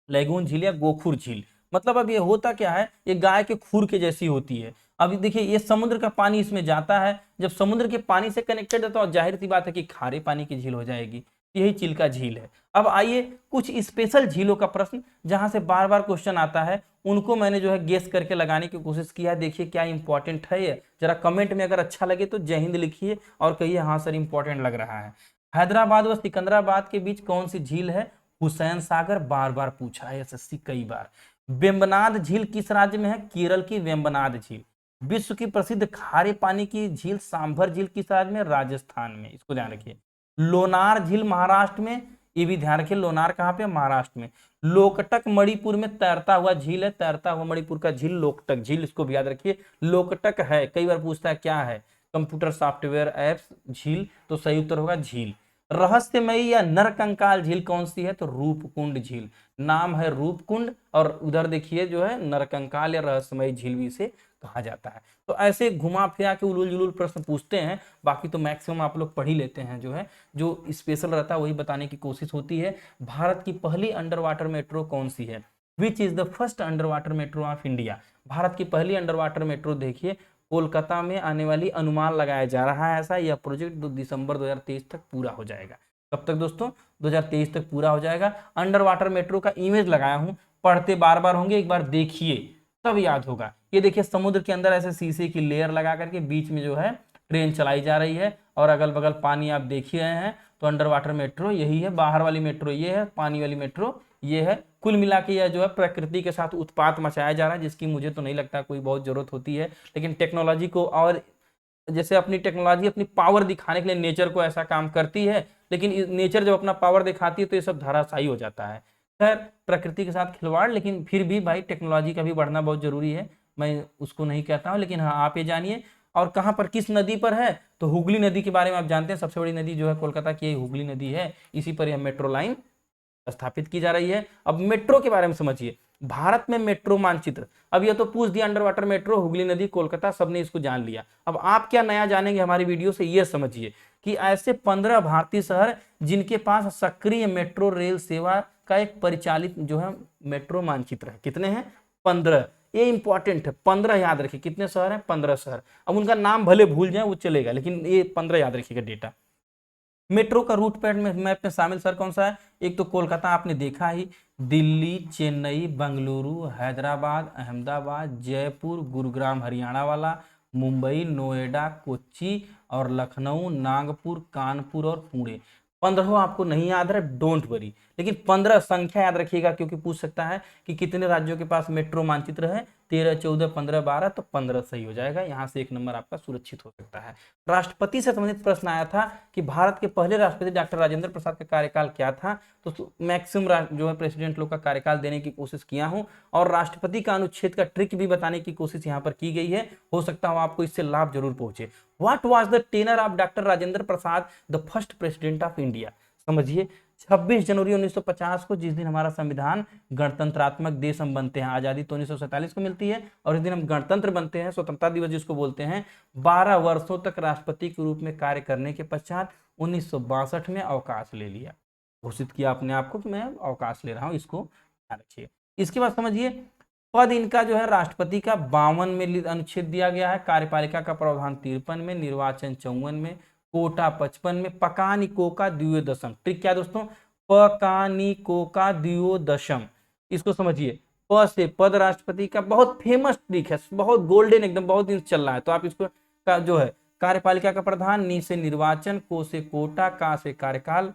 लैगून झील या गोखुर झील, मतलब अब ये होता क्या है, ये गाय के खुर के जैसी होती है। अब देखिए ये समुद्र का पानी इसमें जाता है, जब समुद्र के पानी से कनेक्टेड है तो जाहिर सी बात है कि खारे पानी की झील हो जाएगी, यही चिल्का झील है। अब आइए कुछ स्पेशल झीलों का प्रश्न, जहां से बार बार क्वेश्चन आता है, उनको मैंने जो है गेस करके लगाने की कोशिश किया है। देखिए क्या इंपॉर्टेंट है ये, जरा कमेंट में अगर अच्छा लगे तो जय हिंद लिखिए और कहिए हाँ सर इंपॉर्टेंट लग रहा है। हैदराबाद व सिकंदराबाद के बीच कौन सी झील है? हुसैन सागर, बार बार पूछा है एसएससी कई बार। वेम्बनाड झील किस राज्य में है? केरल की वेम्बनाड झील। विश्व की प्रसिद्ध खारे पानी की झील सांभर झील किस राज्य में? राजस्थान में, इसको ध्यान रखिए। लोनार झील महाराष्ट्र में, ये भी ध्यान रखिए, लोनार कहाँ पे? महाराष्ट्र में। लोकटक मणिपुर में तैरता हुआ झील है, तैरता हुआ मणिपुर का झील लोकटक झील, इसको भी याद रखिए। लोकटक है, कई बार पूछता है क्या है, कंप्यूटर सॉफ्टवेयर एप्स झील, तो सही उत्तर होगा झील। रहस्यमयी या नरकंकाल झील कौन सी है? तो रूपकुंड झील, नाम है रूपकुंड, और उधर देखिए जो है नरकंकाल या रहस्यमयी झील भी इसे कहा जाता है। तो ऐसे घुमा फिरा के उलूल जुलूल प्रश्न पूछते हैं, बाकी तो मैक्सिमम आप लोग पढ़ ही लेते हैं, जो है जो स्पेशल रहता है वही बताने की कोशिश होती है। भारत की पहली अंडर वाटर मेट्रो कौन सी है? विच is the first under water metro of India? Bharat की पहली अंडर वाटर मेट्रो देखिए कोलकाता में आने वाली, अनुमान लगाया जा रहा है ऐसा, यह प्रोजेक्ट दिसंबर 2023 तक पूरा हो जाएगा। कब तक दोस्तों? 2023 तक पूरा हो जाएगा। अंडर वाटर मेट्रो का इमेज लगाया हूं, पढ़ते बार बार होंगे, एक बार देखिए तब याद होगा। ये देखिए समुद्र के अंदर ऐसे शीशे की लेयर लगा करके बीच में जो है ट्रेन चलाई जा रही है, और अगल बगल पानी आप देख ही रहे हैं, तो अंडर वाटर मेट्रो यही है। बाहर वाली मेट्रो ये है, पानी वाली मेट्रो ये है। कुल मिला के यह जो है प्रकृति के साथ उत्पात मचाया जा रहा है, जिसकी मुझे तो नहीं लगता कोई बहुत जरूरत होती है, लेकिन टेक्नोलॉजी को, और जैसे अपनी टेक्नोलॉजी अपनी पावर दिखाने के लिए नेचर को ऐसा काम करती है, लेकिन नेचर जब अपना पावर दिखाती है तो ये सब धराशायी हो जाता है। खैर प्रकृति के साथ खिलवाड़, लेकिन फिर भी भाई टेक्नोलॉजी का भी बढ़ना बहुत जरूरी है, मैं उसको नहीं कहता हूँ, लेकिन हाँ आप ये जानिए। और कहाँ पर, किस नदी पर है? तो हुगली नदी के बारे में आप जानते हैं, सबसे बड़ी नदी जो है कोलकाता की हुगली नदी है, इसी पर यह मेट्रो लाइन स्थापित की जा रही है। अब मेट्रो के बारे में समझिए, भारत में मेट्रो मानचित्र, अब ये तो पूछ दिया अंडर वाटर मेट्रो, हुगली नदी, कोलकाता, सबने इसको जान लिया। अब आप क्या नया जानेंगे हमारी वीडियो से, ये समझिए कि ऐसे 15 भारतीय शहर जिनके पास सक्रिय मेट्रो रेल सेवा का एक परिचालित जो है मेट्रो मानचित्र है। कितने हैं? 15। ये इंपॉर्टेंट है, 15 याद रखिए। कितने शहर हैं? 15 शहर। अब उनका नाम भले भूल जाए वो चलेगा, लेकिन ये 15 याद रखिएगा डेटा। मेट्रो का रूट पैड में मैप में शामिल शहर कौन सा है? एक तो कोलकाता आपने देखा ही, दिल्ली, चेन्नई, बेंगलुरु, हैदराबाद, अहमदाबाद, जयपुर, गुरुग्राम हरियाणा वाला, मुंबई, नोएडा, कोच्चि और लखनऊ, नागपुर, कानपुर और पुणे। 15 आपको नहीं याद है, डोंट वरी, लेकिन 15 संख्या याद रखिएगा, क्योंकि पूछ सकता है कि कितने राज्यों के पास मेट्रो मानचित्र है, 13, 14, 15, 12, तो 15 सही हो जाएगा। यहाँ से एक नंबर आपका सुरक्षित हो सकता है। राष्ट्रपति से संबंधित प्रश्न आया था कि भारत के पहले राष्ट्रपति डॉक्टर राजेंद्र प्रसाद का कार्यकाल क्या था, तो मैक्सिमम जो है प्रेसिडेंट लोग का कार्यकाल देने की कोशिश किया हूं, और राष्ट्रपति का अनुच्छेद का ट्रिक भी बताने की कोशिश यहाँ पर की गई है, हो सकता हो आपको इससे लाभ जरूर पहुंचे। What was the tenure of doctor Rajendra Prasad the first president of India? समझिए 26 जनवरी 1950 को, जिस दिन हमारा संविधान गणतंत्रात्मक देश हम बनते हैं, आजादी तो 1947 को मिलती है, और इस दिन हम गणतंत्र बनते हैं, स्वतंत्रता दिवस जिसको बोलते हैं। 12 वर्षों तक राष्ट्रपति के रूप में कार्य करने के पश्चात 1962 में अवकाश ले लिया, घोषित किया अपने आप को कि मैं अवकाश ले रहा हूं, इसको ध्यान रखिए। इसके बाद समझिए पद इनका जो है राष्ट्रपति का 52 में अनुच्छेद दिया गया है, कार्यपालिका का प्रावधान 53 में, निर्वाचन 54 में, कोटा 55 में, पकानिको का द्वियोदशम। ट्रिक क्या दोस्तों? पकानिको का द्वियोदशम, इसको समझिए। प से पद राष्ट्रपति का बहुत फेमस ट्रिक है, बहुत गोल्डन एकदम, बहुत दिन चल रहा है, तो आप इसको का जो है कार्यपालिका का प्रधान, नी से निर्वाचन, को से कोटा, का से कार्यकाल,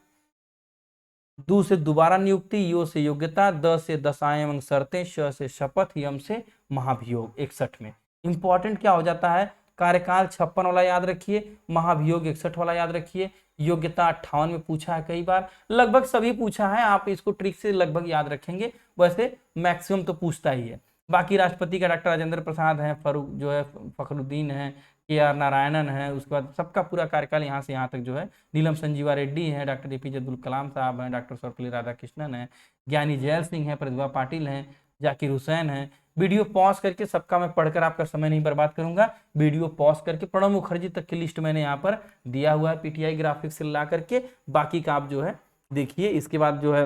दू से दोबारा नियुक्ति, यो से योग्यता, द से दशाएं एवं शर्तें, श से शपथ, यम से महाभियोग 61 में। इंपॉर्टेंट क्या हो जाता है? कार्यकाल 56 वाला याद रखिए, महाभियोग 61 वाला याद रखिए, योग्यता 58 में पूछा है कई बार, लगभग सभी पूछा है, आप इसको ट्रिक से लगभग याद रखेंगे, वैसे मैक्सिमम तो पूछता ही है। बाकी राष्ट्रपति का डॉक्टर राजेंद्र प्रसाद है, फरूक जो है फखरुद्दीन है, KR नारायणन है, उसके बाद सबका पूरा कार्यकाल यहाँ से यहाँ तक जो है, नीलम संजीवा रेड्डी है, डॉक्टर APJ अब्दुल कलाम साहब हैं, डॉक्टर सर्वपल्ली राधाकृष्णन है, ज्ञानी जैल सिंह है, प्रतिभा पाटिल हैं, जाकिर हुसैन है। वीडियो पॉज करके सबका मैं पढ़कर आपका समय नहीं बर्बाद करूंगा, वीडियो पॉज करके प्रणब मुखर्जी तक की लिस्ट मैंने यहाँ पर दिया हुआ है PTI ग्राफिक्स से ला करके, बाकी का आप जो है देखिए। इसके बाद जो है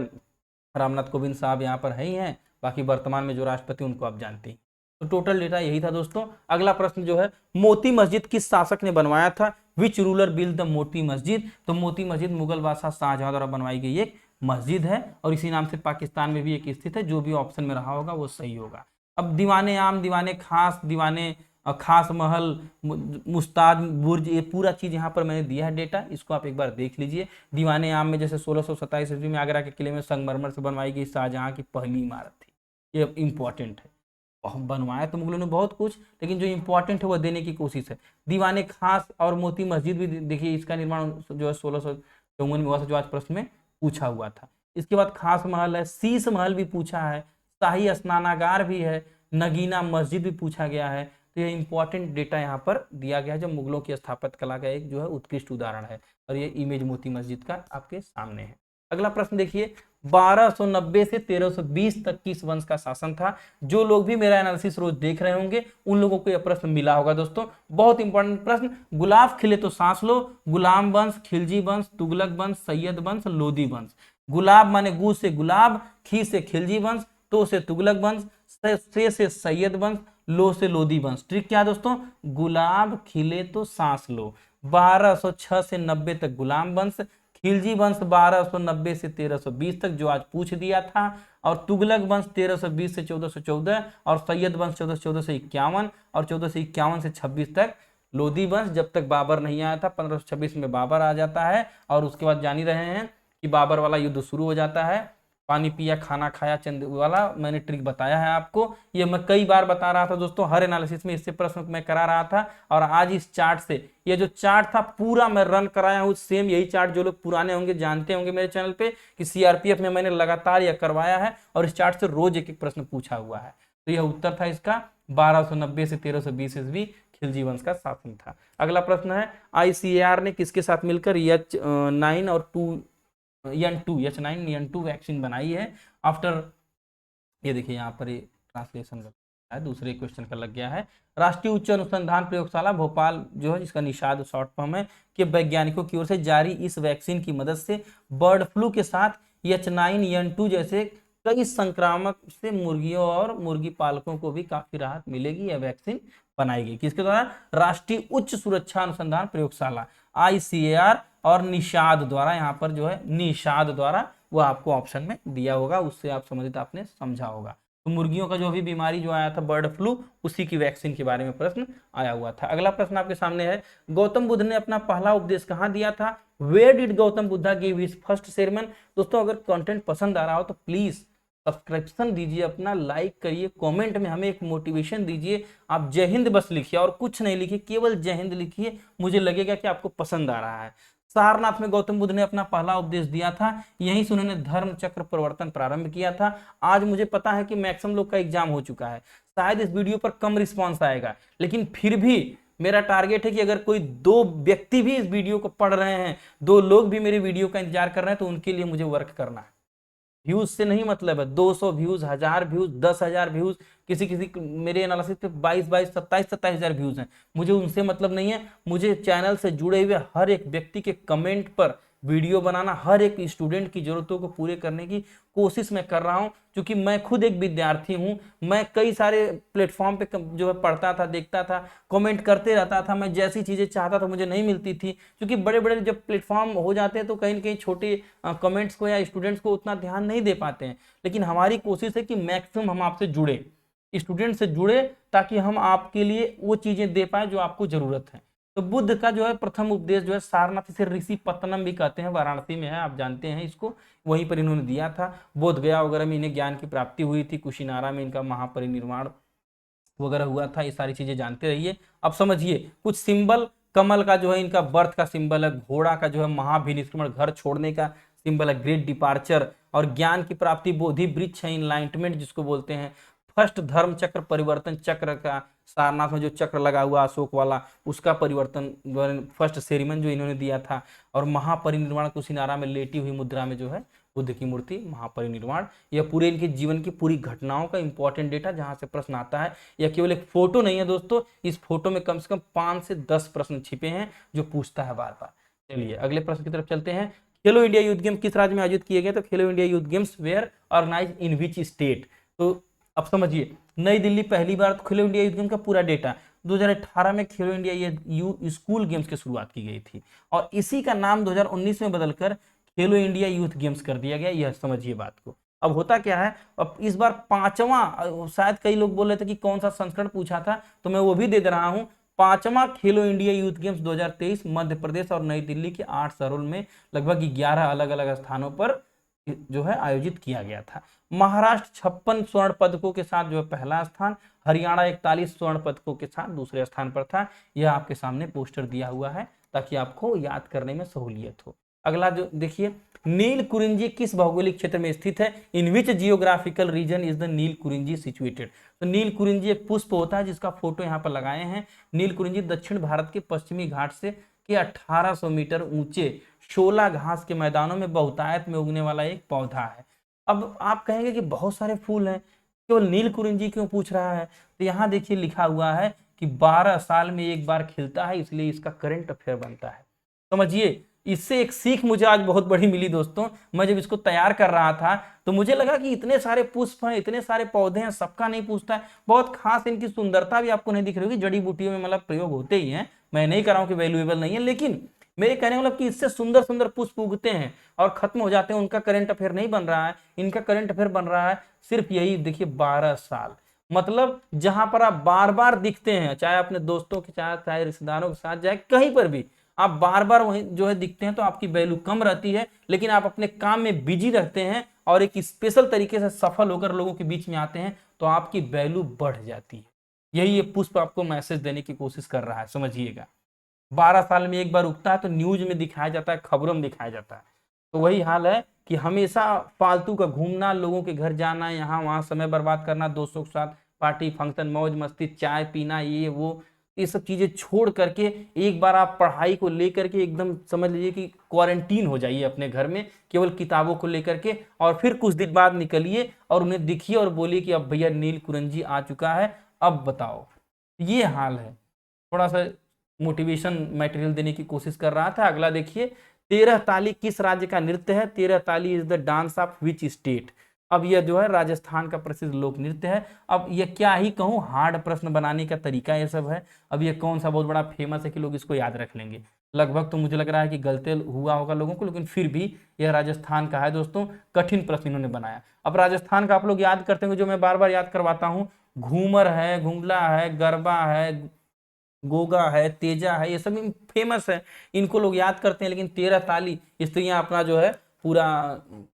रामनाथ कोविंद साहब यहाँ पर है ही हैं, बाकी वर्तमान में जो राष्ट्रपति उनको आप जानते हैं। तो टोटल डेटा यही था दोस्तों। अगला प्रश्न जो है, मोती मस्जिद किस शासक ने बनवाया था? Which ruler build the Moti Masjid? तो मोती मस्जिद मुगल बादशाह शाहजहां द्वारा बनवाई गई एक मस्जिद है और इसी नाम से पाकिस्तान में भी एक स्थित है। जो भी ऑप्शन में रहा होगा वो सही होगा। अब दीवाने आम, दीवाने खास, दीवाने खास महल, मुस्ताद बुर्ज, ये पूरा चीज यहाँ पर मैंने दिया है डेटा, इसको आप एक बार देख लीजिए। दीवाने आम में जैसे 1627 ईस्वी में आगरा के किले में संगमरमर से बनवाई गई शाहजहां की पहली इमारत थी, ये इंपॉर्टेंट है। बनवाया तो मुगलों ने बहुत कुछ, लेकिन जो इंपॉर्टेंट है वो देने की कोशिश है। दीवाने खास और मोती मस्जिद भी देखिए, इसका निर्माण जो है 1654 में हुआ था, जो आज प्रश्न में पूछा हुआ था। इसके बाद खास महल है, शीश महल भी पूछा है, शाही स्नानागार भी है, नगीना मस्जिद भी पूछा गया है। तो ये इंपॉर्टेंट डेटा यहाँ पर दिया गया है, जो मुगलों की स्थापत्य कला का एक जो है उत्कृष्ट उदाहरण है। और ये इमेज मोती मस्जिद का आपके सामने है। अगला प्रश्न देखिए, 1290 से 1320 तक किस वंश का शासन था? जो लोग भी मेरा एनालिसिस रोज देख रहे होंगे उन लोगों को यह प्रश्न मिला होगा दोस्तों, बहुत इंपॉर्टेंट प्रश्न। गुलाब खिले तो सांस लो, गुलाम वंश, खिलजी वंश, तुगलक वंश, सैयद वंश, लोदी वंश। गुलाब माने गु से गुलाब, खी से खिलजी वंश, तो से तुगलक वंश, से सैयद वंश, लो से लोदी वंश। ट्रिक क्या दोस्तों? गुलाब खिले तो सांस लो। 1206 से 90 तक गुलाम वंश, खिलजी वंश 1290 से 1320 तक जो आज पूछ दिया था, और तुगलक वंश 1320 से 1414, और सैयद वंश 1414 से 51, और 1451 से 26 तक लोदी वंश, जब तक बाबर नहीं आया था। 1526 में बाबर आ जाता है, और उसके बाद जान ही रहे हैं कि बाबर वाला युद्ध शुरू हो जाता है। पानी पिया खाना खाया चंद वाला मैंने ट्रिक बताया है आपको, ये मैं कई बार बता रहा था दोस्तों, हर एनालिसिस में इससे प्रश्न मैं करा रहा था। और आज इस चार्ट से, ये जो चार्ट था पूरा मैं रन कराया हूँ, सेम यही चार्ट जो लोग पुराने होंगे जानते होंगे मेरे चैनल पे कि CRPF में मैंने लगातार यह करवाया है, और इस चार्ट से रोज एक एक प्रश्न पूछा हुआ है। तो यह उत्तर था इसका, 1290 से 1320 ईस्वी खिलजी वंश का शासन था। अगला प्रश्न है, ICAR ने किसके साथ मिलकर H9 और H9N2 वैक्सीन बनाई है? आफ्टर, ये देखिए यहाँ पर ट्रांसलेशन है, दूसरे क्वेश्चन का लग गया है। राष्ट्रीय उच्च अनुसंधान प्रयोगशाला भोपाल जो है, जिसका निषाद शॉर्ट फॉर्म है, के वैज्ञानिकों की ओर से जारी इस वैक्सीन की मदद से बर्ड फ्लू के साथ H9N2 जैसे कई संक्रामक से मुर्गियों और मुर्गी पालकों को भी काफी राहत मिलेगी। यह वैक्सीन बनाई गई किसके द्वारा? राष्ट्रीय उच्च सुरक्षा अनुसंधान प्रयोगशाला ICAR और निषाद द्वारा, यहाँ पर जो है निषाद द्वारा, वो आपको ऑप्शन में दिया होगा, उससे आप संबंधित आपने समझा होगा। तो मुर्गियों का जो भी बीमारी जो आया था बर्ड फ्लू, उसी की वैक्सीन के बारे में प्रश्न आया हुआ था। अगला प्रश्न आपके सामने है, गौतम बुद्ध ने अपना पहला उपदेश कहाँ दिया था? Where did Gautam Buddha give his first sermon? दोस्तों अगर कंटेंट पसंद आ रहा हो तो प्लीज सब्सक्रिप्शन दीजिए, अपना लाइक करिए, कमेंट में हमें एक मोटिवेशन दीजिए। आप जय हिंद बस लिखिए और कुछ नहीं लिखिए, केवल जय हिंद लिखिए, मुझे लगेगा कि आपको पसंद आ रहा है। सारनाथ में गौतम बुद्ध ने अपना पहला उपदेश दिया था, यहीं से उन्होंने धर्म चक्र परिवर्तन प्रारंभ किया था। आज मुझे पता है कि मैक्सिमम लोग का एग्जाम हो चुका है, शायद इस वीडियो पर कम रिस्पॉन्स आएगा, लेकिन फिर भी मेरा टारगेट है कि अगर कोई 2 व्यक्ति भी इस वीडियो को पढ़ रहे हैं, 2 लोग भी मेरे वीडियो का इंतजार कर रहे हैं, तो उनके लिए मुझे वर्क करना है। व्यूज से नहीं मतलब है, 200 व्यूज, 1000 व्यूज, 10,000 व्यूज, किसी किसी मेरे एनालिसिस पे 22 27 हजार व्यूज हैं, मुझे उनसे मतलब नहीं है। मुझे चैनल से जुड़े हुए हर एक व्यक्ति के कमेंट पर वीडियो बनाना, हर एक स्टूडेंट की जरूरतों को पूरे करने की कोशिश मैं कर रहा हूं, क्योंकि मैं खुद एक विद्यार्थी हूं। मैं कई सारे प्लेटफॉर्म पे जो है पढ़ता था, देखता था, कमेंट करते रहता था, मैं जैसी चीजें चाहता था मुझे नहीं मिलती थी, क्योंकि बड़े बड़े जब प्लेटफॉर्म हो जाते हैं तो कहीं ना कहीं छोटे कमेंट्स को या स्टूडेंट्स को उतना ध्यान नहीं दे पाते हैं। लेकिन हमारी कोशिश है कि मैक्सिमम हम आपसे जुड़े, स्टूडेंट से जुड़े, ताकि हम आपके लिए वो चीजें दे पाए जो आपको जरूरत है। तो बुद्ध का जो है प्रथम उपदेश जो है सारनाथ, से ऋषि पत्तनम भी कहते हैं, वाराणसी में है, आप जानते हैं इसको, वहीं पर इन्होंने दिया था। बोध गया वगैरह में इन्हें ज्ञान की प्राप्ति हुई थी, कुशीनारा में इनका महापरिनिर्वाण वगैरह हुआ था, ये सारी चीजें जानते रहिए। अब समझिए कुछ सिंबल, कमल का जो है इनका बर्थ का सिंबल है, घोड़ा का जो है महाभिनिष्क्रमण, घर छोड़ने का सिंबल है, ग्रेट डिपार्चर, और ज्ञान की प्राप्ति बोधि वृक्ष है, इनलाइटमेंट जिसको बोलते हैं। फर्स्ट धर्म चक्र परिवर्तन चक्र का सारनाथ में जो चक्र लगा हुआ अशोक वाला उसका परिवर्तन, फर्स्ट सेरेमनी जो इन्होंने दिया था, और महापरिनिर्वाण कुशीनारा में लेटी हुई मुद्रा में जो है बुद्ध की मूर्ति, महापरिनिर्वाण। यह पूरे इनके जीवन की पूरी घटनाओं का इंपॉर्टेंट डेटा जहां से प्रश्न आता है। यह केवल एक फोटो नहीं है दोस्तों, इस फोटो में कम से कम 5 से 10 प्रश्न छिपे हैं जो पूछता है बार बार। चलिए अगले प्रश्न की तरफ चलते हैं। खेलो इंडिया यूथ गेम्स किस राज्य में आयोजित किए गए? तो Khelo India youth games were organise in which state? तो अब समझिए, नई दिल्ली पहली बार खेलो इंडिया यूथ गेम्स का पूरा डेटा 2018 में खेलो इंडिया यू स्कूल गेम्स की शुरुआत की गई थी, और इसी का नाम 2019 में बदलकर खेलो इंडिया यूथ गेम्स कर दिया गया। यह समझिए बात को। अब होता क्या है, अब इस बार 5वां, शायद कई लोग बोल रहे थे कि कौन सा संस्करण पूछा था, तो मैं वो भी दे रहा हूं। 5वां खेलो India youth games 2023 Madhya Pradesh और नई दिल्ली के 8 शहरों में लगभग 11 अलग अलग स्थानों पर जो है आयोजित किया गया था। महाराष्ट्र 56 स्वर्ण पदकों के साथ जो है पहला स्थान, हरियाणा 41 स्वर्ण पदकों के साथ दूसरे स्थान पर था। यह आपके सामने पोस्टर दिया हुआ है ताकि आपको याद करने में सहूलियत हो। अगला जो देखिए, नील कुरिंजी किस भौगोलिक क्षेत्र में स्थित है? In which geographical region is the Neel Kurinji situated? तो नील कुरिंजी एक पुष्प होता है जिसका फोटो यहाँ पर लगाए हैं। नील कुरिंजी दक्षिण भारत के पश्चिमी घाट से के 1800 मीटर ऊंचे 16 घास के मैदानों में बहुतायत में उगने वाला एक पौधा है। अब आप कहेंगे कि बहुत सारे फूल हैं, केवल नील कुरिंजी क्यों पूछ रहा है? तो यहाँ देखिए लिखा हुआ है कि 12 साल में एक बार खिलता है, इसलिए इसका करंट अफेयर बनता है। समझिए, इससे एक सीख मुझे आज बहुत बड़ी मिली दोस्तों। मैं जब इसको तैयार कर रहा था तो मुझे लगा कि इतने सारे पुष्प हैं, इतने सारे पौधे हैं, सबका नहीं पूछता है। बहुत खास इनकी सुंदरता भी आपको नहीं दिख रही होगी, जड़ी बूटियों में मतलब प्रयोग होते ही हैं। मैं नहीं कर रहा हूं कि वैल्यूएबल नहीं है, लेकिन मेरे कहने मतलब कि इससे सुंदर सुंदर पुष्प उगते हैं और खत्म हो जाते हैं, उनका करंट अफेयर नहीं बन रहा है। इनका करंट अफेयर बन रहा है सिर्फ यही देखिए 12 साल। मतलब जहां पर आप बार बार दिखते हैं, चाहे अपने दोस्तों के साथ, चाहे रिश्तेदारों के साथ, चाहे कहीं पर भी आप बार बार वहीं जो है दिखते हैं, तो आपकी वैल्यू कम रहती है। लेकिन आप अपने काम में बिजी रहते हैं और एक स्पेशल तरीके से सफल होकर लोगों के बीच में आते हैं, तो आपकी वैल्यू बढ़ जाती है। यही ये पुष्प आपको मैसेज देने की कोशिश कर रहा है, समझिएगा। 12 साल में एक बार उगता है तो न्यूज में दिखाया जाता है, खबरों में दिखाया जाता है। तो वही हाल है कि हमेशा फालतू का घूमना, लोगों के घर जाना, यहाँ वहाँ समय बर्बाद करना, दोस्तों के साथ पार्टी फंक्शन, मौज मस्ती, चाय पीना, ये सब चीजें छोड़ करके एक बार आप पढ़ाई को लेकर के एकदम समझ लीजिए कि क्वारंटीन हो जाइए अपने घर में, केवल किताबों को लेकर के, और फिर कुछ दिन बाद निकलिए और उन्हें दिखिए और बोलिए कि अब भैया नील कुरिंजी आ चुका है, अब बताओ। ये हाल है। थोड़ा सा मोटिवेशन मटेरियल देने की कोशिश कर रहा था। अगला देखिए, 13 ताली किस राज्य का नृत्य है? 13 ताली is the dance of which state? अब यह जो है राजस्थान का प्रसिद्ध लोक नृत्य है। अब ये क्या ही कहूँ, हार्ड प्रश्न बनाने का तरीका ये सब है। अब ये कौन सा बहुत बड़ा फेमस है कि लोग इसको याद रख लेंगे? लगभग तो मुझे लग रहा है कि गलती हुआ होगा लोगों को, लेकिन फिर भी यह राजस्थान का है दोस्तों। कठिन प्रश्न इन्होंने बनाया। अब राजस्थान का आप लोग याद करते होंगे, जो मैं बार बार याद करवाता हूँ, घूमर है, घुंगला है, गरबा है, गोगा है, तेजा है, ये सब फेमस है, इनको लोग याद करते हैं। लेकिन 13 ताली, स्त्रियां अपना जो है पूरा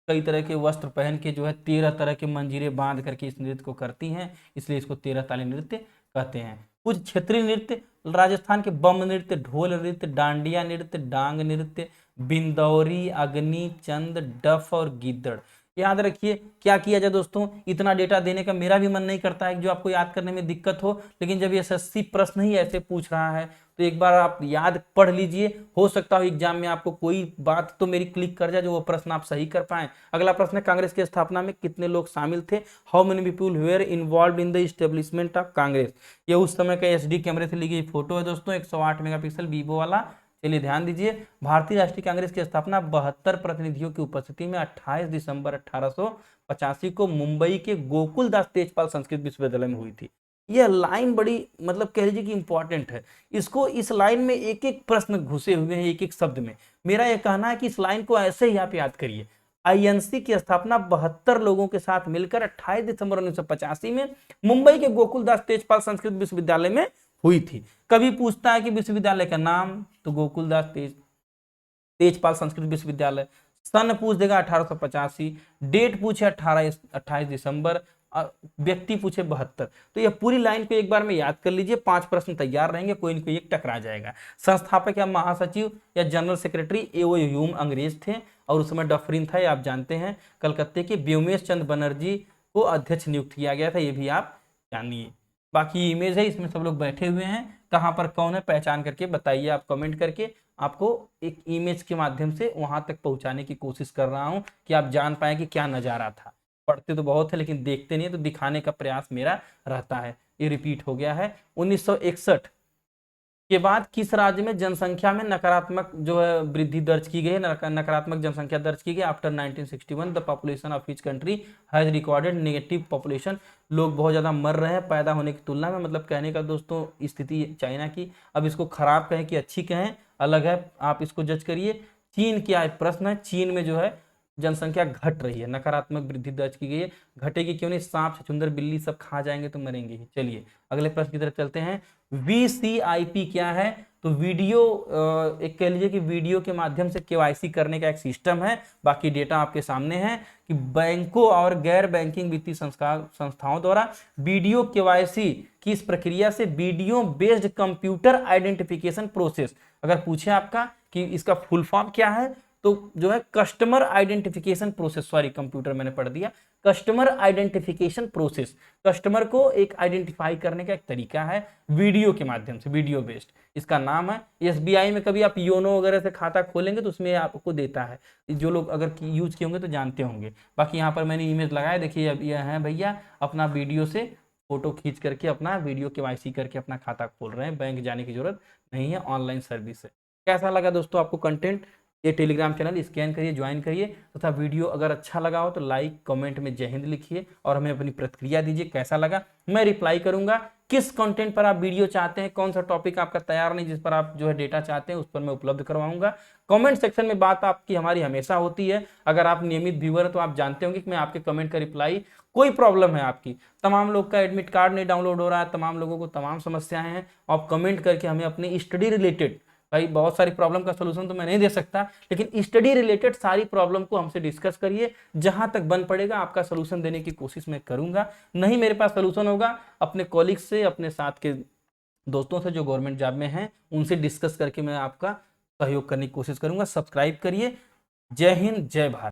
कई तरह के वस्त्र पहन के जो है 13 तरह के मंजीरे बांध करके इस नृत्य को करती हैं, इसलिए इसको 13 ताली नृत्य कहते हैं। कुछ क्षेत्रीय नृत्य राजस्थान के बम नृत्य, ढोल नृत्य, डांडिया नृत्य, डांग नृत्य, बिंदौरी, अग्नि, चंद, डफ और गिद्दड़। याद रखिए, क्या किया जाए दोस्तों, इतना डेटा देने का मेरा भी मन नहीं करता है जो आपको याद करने में दिक्कत हो, लेकिन जब ये एसएससी प्रश्न ही ऐसे पूछ रहा है तो एक बार आप याद पढ़ लीजिए। हो सकता हो एग्जाम में आपको कोई बात तो मेरी क्लिक कर जाए जो वो प्रश्न आप सही कर पाए। अगला प्रश्न है, कांग्रेस की स्थापना में कितने लोग शामिल थे? How many people were involve in the establishment of Congress? ये उस समय का एसडी कैमरे से ली गई फोटो है दोस्तों, 108 मेगापिक्सल वीवो वाला। चलिए ध्यान दीजिए, भारतीय राष्ट्रीय कांग्रेस की स्थापना 72 प्रतिनिधियों की उपस्थिति में 28 दिसंबर 1885 को मुंबई के गोकुलदास तेजपाल संस्कृत विश्वविद्यालय में हुई थी। यह लाइन बड़ी मतलब कह लीजिए कि इंपॉर्टेंट है। इसको, इस लाइन में एक एक प्रश्न घुसे हुए हैं एक एक शब्द में। मेरा यह कहना है कि इस लाइन को ऐसे ही आप याद करिए। आईएनसी की स्थापना 72 लोगों के साथ मिलकर 28 दिसंबर 1985 में मुंबई के गोकुलदास तेजपाल संस्कृत विश्वविद्यालय में हुई थी। कभी पूछता है कि विश्वविद्यालय का नाम, तो गोकुलदास तेजपाल संस्कृत विश्वविद्यालय। सन पूछ देगा 1885, डेट पूछे 28 दिसंबर, व्यक्ति पूछे 72। तो यह पूरी लाइन को एक बार में याद कर लीजिए, 5 प्रश्न तैयार रहेंगे, कोई न कोई एक टकरा जाएगा। संस्थापक या महासचिव या जनरल सेक्रेटरी एओ ह्यूम अंग्रेज थे, और उस समय डफरिन था, आप जानते हैं। कलकत्ते के व्योमेश चंद्र बनर्जी को अध्यक्ष नियुक्त किया गया था, ये भी आप जानिए। बाकी इमेज है, इसमें सब लोग बैठे हुए हैं, कहाँ पर कौन है पहचान करके बताइए आप कमेंट करके। आपको एक इमेज के माध्यम से वहां तक पहुंचाने की कोशिश कर रहा हूं कि आप जान पाए कि क्या नजारा था। पढ़ते तो बहुत है लेकिन देखते नहीं है, तो दिखाने का प्रयास मेरा रहता है। ये रिपीट हो गया है। 1961 के बाद किस राज्य में जनसंख्या में नकारात्मक जो है वृद्धि दर्ज की गई है, नकारात्मक जनसंख्या दर्ज की गई? After 1961 the population of each country has recorded negative population. लोग बहुत ज्यादा मर रहे हैं पैदा होने की तुलना में, मतलब कहने का दोस्तों स्थिति चाइना की। अब इसको खराब कहें कि अच्छी कहें अलग है, आप इसको जज करिए। चीन की आज प्रश्न है, चीन में जो है जनसंख्या घट रही है, नकारात्मक वृद्धि दर्ज की गई है। घटेगी क्यों नहीं, सांप छछूंदर बिल्ली सब खा जाएंगे तो मरेंगे ही। चलिए अगले प्रश्न की तरफ चलते हैं। VCIP क्या है? तो वीडियो एक कह लीजिए कि वीडियो के माध्यम से केवाईसी करने का एक सिस्टम है। बाकी डेटा आपके सामने है कि बैंकों और गैर बैंकिंग वित्तीय संस्थाओं द्वारा वीडियो केवाईसी की इस प्रक्रिया से video based computer identification process, अगर पूछे आपका कि इसका फुल फॉर्म क्या है, तो जो है customer identification process, sorry computer मैंने पढ़ दिया, कस्टमर आइडेंटिफिकेशन प्रोसेस, कस्टमर को एक आइडेंटिफाई करने का एक तरीका है वीडियो के माध्यम से, वीडियो बेस्ड इसका नाम है। SBI में कभी आप योनो वगैरह से खाता खोलेंगे तो उसमें आपको देता है, जो लोग अगर यूज किए होंगे तो जानते होंगे। बाकी यहाँ पर मैंने इमेज लगाया, देखिए अब यह है भैया अपना वीडियो से फोटो खींच करके अपना वीडियो KYC करके अपना खाता खोल रहे हैं, बैंक जाने की जरूरत नहीं है, ऑनलाइन सर्विस है। कैसा लगा दोस्तों आपको कंटेंट? ये टेलीग्राम चैनल स्कैन करिए, ज्वाइन करिए, तथा वीडियो अगर अच्छा लगा हो तो लाइक कमेंट में जय हिंद लिखिए और हमें अपनी प्रतिक्रिया दीजिए कैसा लगा। मैं रिप्लाई करूंगा। किस कंटेंट पर आप वीडियो चाहते हैं, कौन सा टॉपिक आपका तैयार नहीं जिस पर आप जो है डेटा चाहते हैं, उस पर मैं उपलब्ध करवाऊंगा। कमेंट सेक्शन में बात आपकी हमारी हमेशा होती है। अगर आप नियमित व्यूअर हैं तो आप जानते होंगे कि मैं आपके कमेंट का रिप्लाई, कोई प्रॉब्लम है आपकी, तमाम लोग का एडमिट कार्ड नहीं डाउनलोड हो रहा है, तमाम लोगों को तमाम समस्याएं हैं, आप कमेंट करके हमें अपनी स्टडी रिलेटेड, भाई बहुत सारी प्रॉब्लम का सलूशन तो मैं नहीं दे सकता, लेकिन स्टडी रिलेटेड सारी प्रॉब्लम को हमसे डिस्कस करिए। जहां तक बन पड़ेगा आपका सलूशन देने की कोशिश मैं करूंगा। नहीं मेरे पास सलूशन होगा, अपने कॉलिग से, अपने साथ के दोस्तों से जो गवर्नमेंट जॉब में हैं उनसे डिस्कस करके मैं आपका सहयोग करने की कोशिश करूंगा। सब्सक्राइब करिए। जय हिंद, जय भारत।